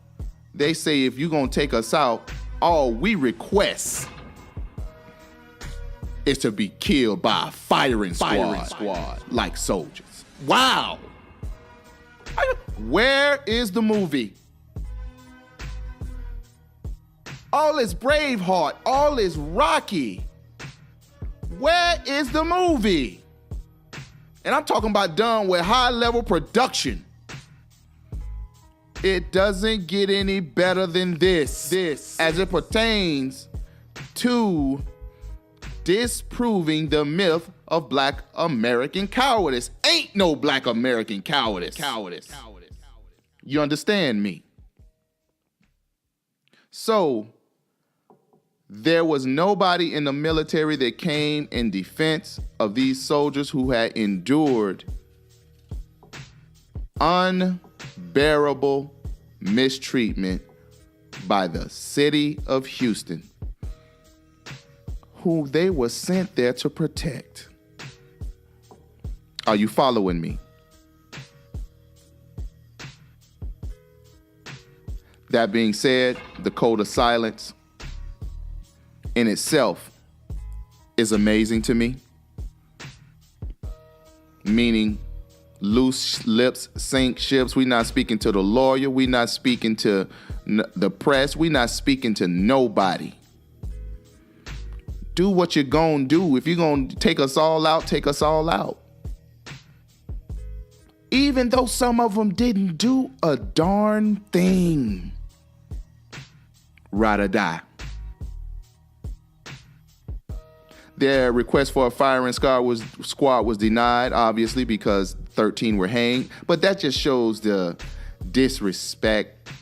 They say, if you're going to take us out, all we request is to be killed by a firing squad like soldiers. Wow. Where is the movie? All is Braveheart, all is Rocky. Where is the movie? And I'm talking about done with high-level production. It doesn't get any better than this as it pertains to disproving the myth of Black American cowardice. Ain't no Black American cowardice. You understand me? So, there was nobody in the military that came in defense of these soldiers who had endured unbearable mistreatment by the city of Houston, who they were sent there to protect. Are you following me? That being said, the code of silence in itself is amazing to me. Meaning, loose lips sink ships. We're not speaking to the lawyer. We're not speaking to the press. We're not speaking to nobody. Do what you're going to do. If you're going to take us all out, take us all out. Even though some of them didn't do a darn thing. Ride or die. Their request for a firing squad was denied, obviously, because 13 were hanged. But that just shows the disrespect,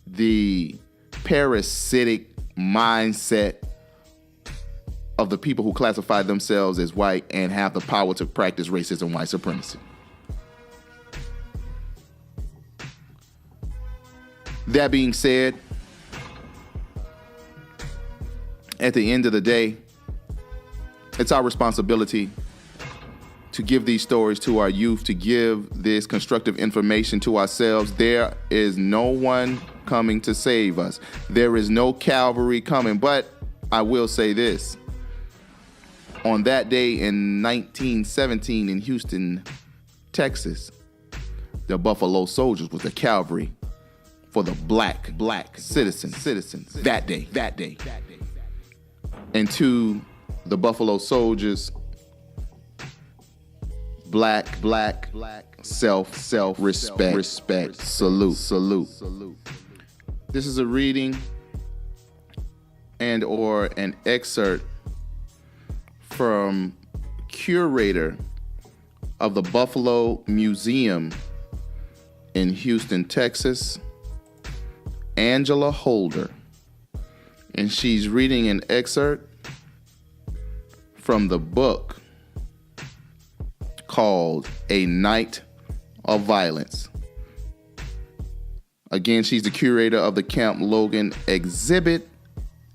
the parasitic mindset of the people who classify themselves as white and have the power to practice racism, white supremacy. That being said, at the end of the day, it's our responsibility to give these stories to our youth, to give this constructive information to ourselves. There is no one coming to save us. There is no cavalry coming. But I will say this. On that day in 1917 in Houston, Texas, the Buffalo Soldiers was the cavalry for the black citizens that day. And to the Buffalo Soldiers, black, self-respect, salute. This is a reading and or an excerpt from curator of the Buffalo Museum in Houston, Texas, Angela Holder. And she's reading an excerpt from the book called A Night of Violence. Again, she's the curator of the Camp Logan exhibit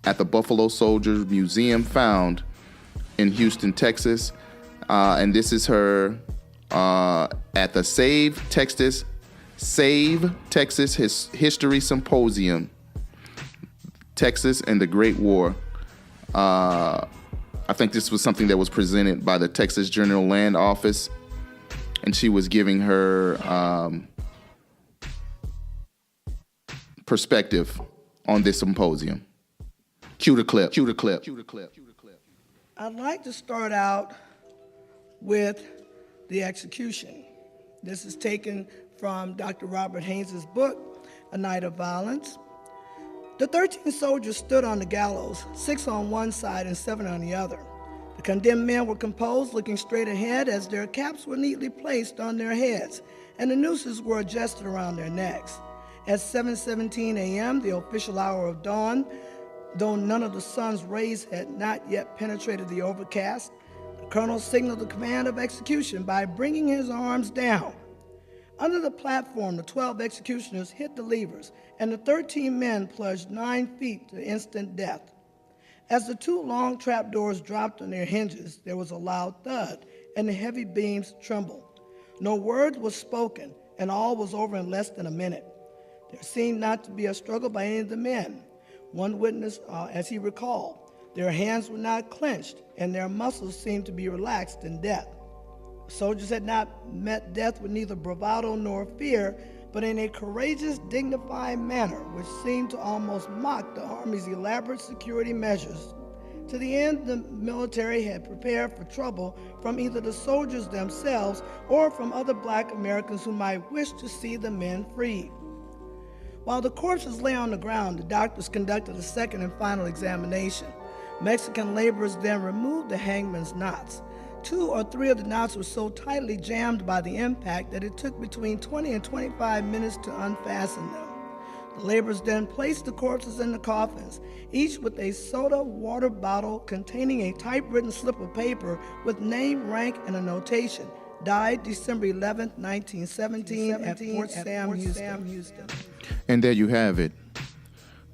at the Buffalo Soldier Museum found in Houston, Texas. And this is her at the Save Texas History Symposium, Texas and the Great War. I think this was something that was presented by the Texas General Land Office, and she was giving her perspective on this symposium. Cue the clip. I'd like to start out with the execution. This is taken from Dr. Robert Haynes' book, A Night of Violence. The 13 soldiers stood on the gallows, 6 on one side and 7 on the other. The condemned men were composed, looking straight ahead as their caps were neatly placed on their heads and the nooses were adjusted around their necks. At 7:17 a.m., the official hour of dawn, though none of the sun's rays had not yet penetrated the overcast, the colonel signaled the command of execution by bringing his arms down. Under the platform, the 12 executioners hit the levers, and the 13 men plunged 9 feet to instant death. As the 2 long trapdoors dropped on their hinges, there was a loud thud, and the heavy beams trembled. No word was spoken, and all was over in less than a minute. There seemed not to be a struggle by any of the men. One witness, as he recalled, their hands were not clenched, and their muscles seemed to be relaxed in death. The soldiers had not met death with neither bravado nor fear, but in a courageous, dignified manner, which seemed to almost mock the Army's elaborate security measures. To the end, the military had prepared for trouble from either the soldiers themselves or from other Black Americans who might wish to see the men freed. While the corpses lay on the ground, the doctors conducted a second and final examination. Mexican laborers then removed the hangman's knots. 2 or 3 of the knots were so tightly jammed by the impact that it took between 20 and 25 minutes to unfasten them. The laborers then placed the corpses in the coffins, each with a soda water bottle containing a typewritten slip of paper with name, rank, and a notation. Died December 11, 1917 at Fort Sam, Houston. And there you have it.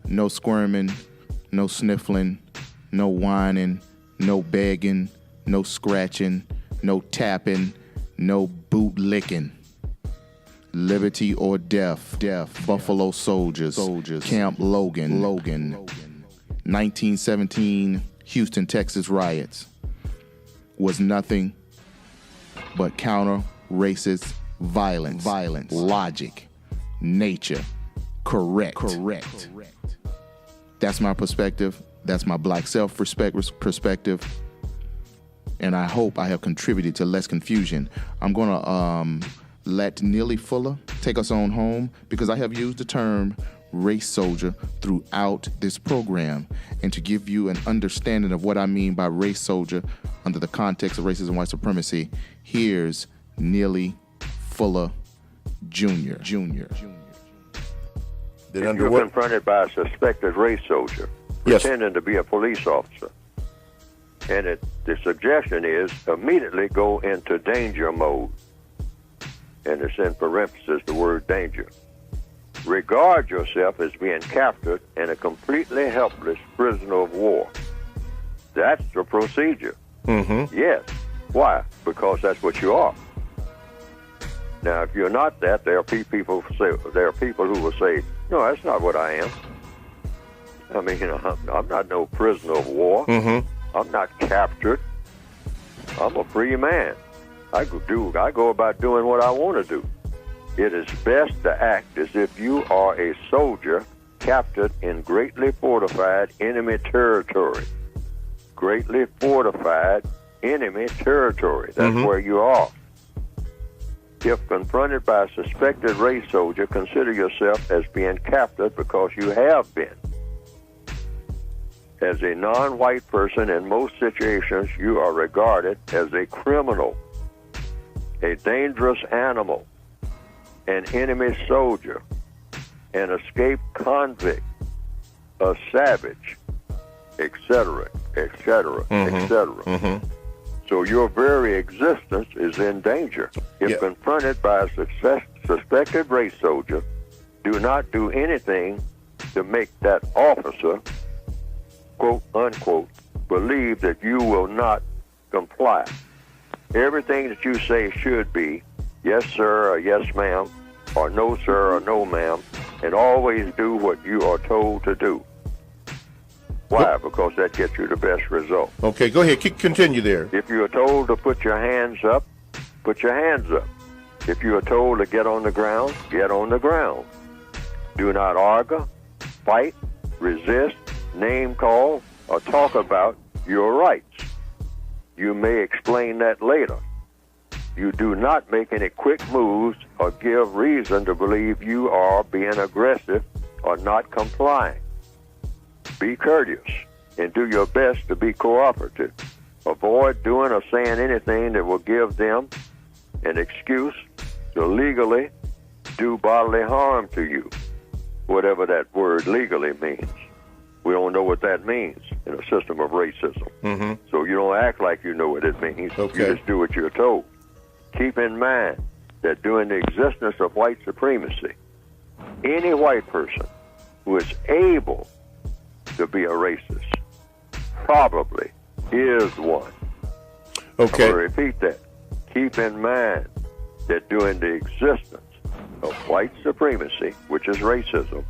No squirming, no sniffling, no whining, no begging, no scratching, no tapping, no boot licking. Liberty or death. Buffalo Soldiers. Camp Logan. 1917 Houston, Texas riots was nothing but counter-racist violence, logic, nature, correct. That's my perspective. That's my black self-perspective. And I hope I have contributed to less confusion. I'm going to let Neely Fuller take us on home because I have used the term race soldier throughout this program. And to give you an understanding of what I mean by race soldier under the context of racism and white supremacy, here's Neely Fuller Jr. If you're confronted by a suspected race soldier pretending to be a police officer, and the suggestion is immediately go into danger mode. And it's in parentheses the word danger. Regard yourself as being captured and a completely helpless prisoner of war. That's the procedure. Mm-hmm. Yes. Why? Because that's what you are. Now, if you're not that, there are people who will say, no, that's not what I am. I mean, I'm not no prisoner of war. Mm-hmm. I'm not captured. I'm a free man. I go about doing what I want to do. It is best to act as if you are a soldier captured in greatly fortified enemy territory. Greatly fortified enemy territory. That's where you are. If confronted by a suspected race soldier, consider yourself as being captured because you have been. As a non-white person, in most situations, you are regarded as a criminal, a dangerous animal, an enemy soldier, an escaped convict, a savage, etc., etc., etc. So your very existence is in danger. If confronted by a suspected race soldier, do not do anything to make that officer, quote, unquote, believe that you will not comply. Everything that you say should be yes, sir, or yes, ma'am, or no, sir, or no, ma'am, and always do what you are told to do. Why? Because that gets you the best result. Okay, go ahead. Continue there. If you are told to put your hands up, put your hands up. If you are told to get on the ground, get on the ground. Do not argue, fight, resist, name call, or talk about your rights. You may explain that later. You do not make any quick moves or give reason to believe you are being aggressive or not complying. Be courteous and do your best to be cooperative. Avoid doing or saying anything that will give them an excuse to legally do bodily harm to you, whatever that word legally means. We don't know what that means in a system of racism. So you don't act like you know what it means. You just do what you're told. Keep in mind that during the existence of white supremacy, any white person who is able to be a racist probably is one. Okay. I'm going to repeat that. Keep in mind that during the existence of white supremacy, which is racism,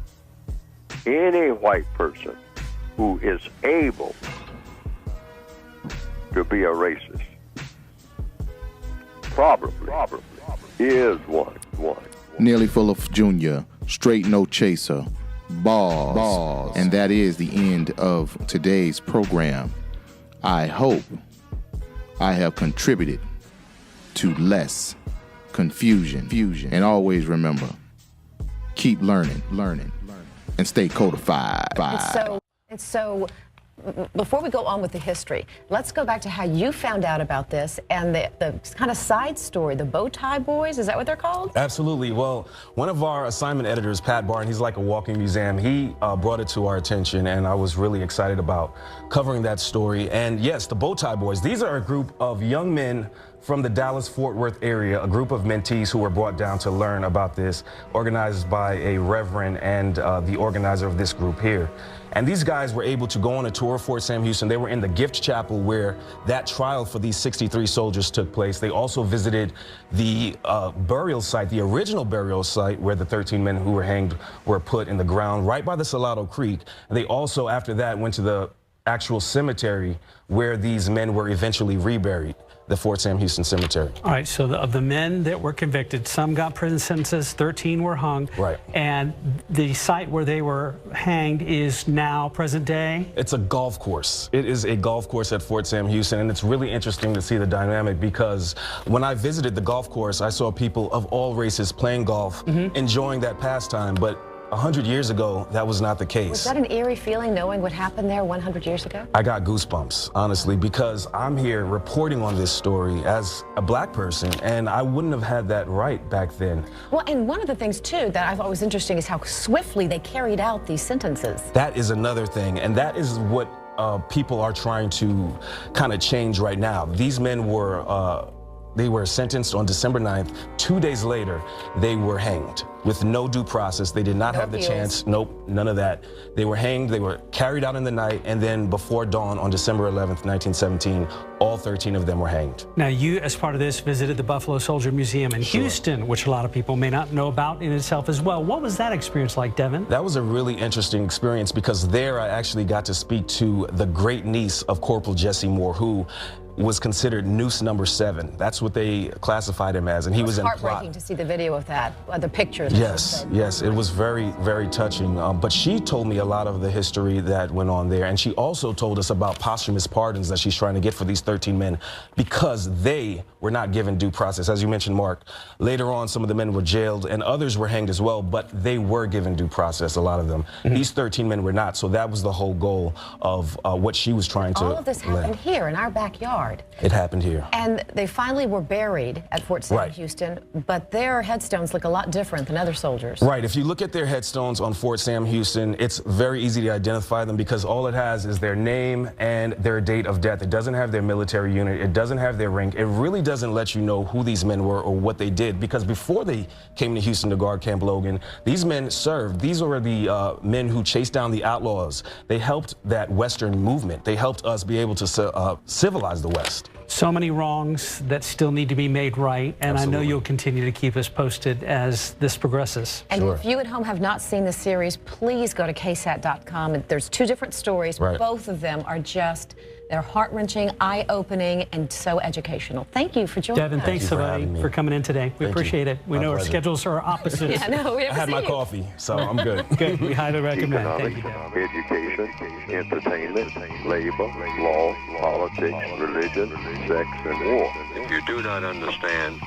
any white person who is able to be a racist probably is one. Neely Fuller Jr., straight no chaser, balls. And that is the end of today's program. I hope I have contributed to less confusion. And always remember, keep learning, and stay codified. It's so before we go on with the history, let's go back to how you found out about this and the kind of side story, the bow tie boys, is that what they're called? Absolutely. Well, one of our assignment editors, Pat Barr, and he's like a walking museum, he brought it to our attention, and I was really excited about covering that story. And yes, the bow tie boys, these are a group of young men from the Dallas-Fort Worth area, a group of mentees who were brought down to learn about this, organized by a reverend and the organizer of this group here. And these guys were able to go on a tour of Fort Sam Houston. They were in the gift chapel where that trial for these 63 soldiers took place. They also visited the burial site, the original burial site where the 13 men who were hanged were put in the ground right by the Salado Creek. And they also, after that, went to the actual cemetery where these men were eventually reburied, the Fort Sam Houston Cemetery. All right, so of the men that were convicted, some got prison sentences, 13 were hung. Right. And the site where they were hanged is now present day? It's a golf course. It is a golf course at Fort Sam Houston, and it's really interesting to see the dynamic because when I visited the golf course, I saw people of all races playing golf, enjoying that pastime, but 100 years ago, that was not the case. Was that an eerie feeling knowing what happened there 100 years ago? I got goosebumps, honestly, because I'm here reporting on this story as a black person, and I wouldn't have had that right back then. Well, and one of the things, too, that I thought was interesting is how swiftly they carried out these sentences. That is another thing, and that is what people are trying to kind of change right now. These men were they were sentenced on December 9th. 2 days later, they were hanged with no due process. They did not have the chance. Nope, none of that. They were hanged. They were carried out in the night, and then before dawn on December 11th, 1917, all 13 of them were hanged. Now, you, as part of this, visited the Buffalo Soldier Museum in Houston, which a lot of people may not know about in itself as well. What was that experience like, Devin? That was a really interesting experience because there I actually got to speak to the great niece of Corporal Jesse Moore, who was considered noose number 7. That's what they classified him as, and he was in plot. Heartbreaking to see the video of that, the pictures. Yes, yes, it was very, very touching. But she told me a lot of the history that went on there, and she also told us about posthumous pardons that she's trying to get for these 13 men because they were not given due process. As you mentioned, Mark, later on some of the men were jailed and others were hanged as well, but they were given due process, a lot of them. These 13 men were not, so that was the whole goal of what she was trying to All of this happened here in our backyard. It happened here. And they finally were buried at Fort Sam Houston, but their headstones look a lot different than other soldiers. Right. If you look at their headstones on Fort Sam Houston, it's very easy to identify them because all it has is their name and their date of death. It doesn't have their military unit. It doesn't have their rank. It really doesn't let you know who these men were or what they did because before they came to Houston to guard Camp Logan, these men served. These were the men who chased down the outlaws. They helped that Western movement. They helped us be able to civilize the West. So many wrongs that still need to be made right, and I know you'll continue to keep us posted as this progresses. And if you at home have not seen the series, please go to KSAT.com. There's 2 different stories. Both of them are just, they're heart-wrenching, eye-opening, and so educational. Thank you for joining us. Devin, thanks for coming in today. We appreciate it. We know our schedules are opposite. Yeah, no, we I had my coffee, so I'm good. Good. We highly recommend. Thank you, Devin. Education, entertainment, labor, law, politics, religion, sex, and war. If you do not understand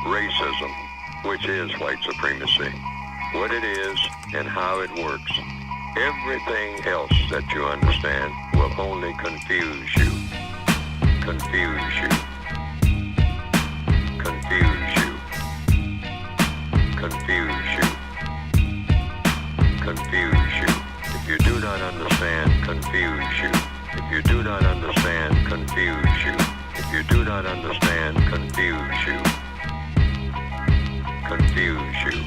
racism, which is white supremacy, what it is and how it works, everything else that you understand will only confuse you. Confuse you. Confuse you. Confuse you. Confuse you. If you do not understand, confuse you. If you do not understand, confuse you. If you do not understand, confuse you. Confuse you.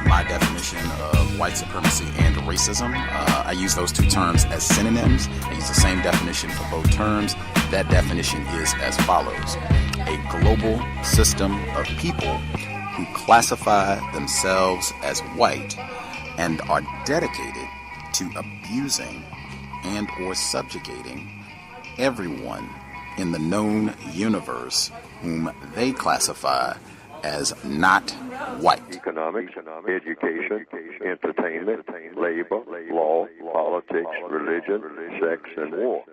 My definition of white supremacy and racism, I use those 2 terms as synonyms. I use the same definition for both terms. That definition is as follows: a global system of people who classify themselves as white and are dedicated to abusing and or subjugating everyone in the known universe whom they classify as not white. Economics, education, entertainment, labor, law, politics, religion, sex, and war.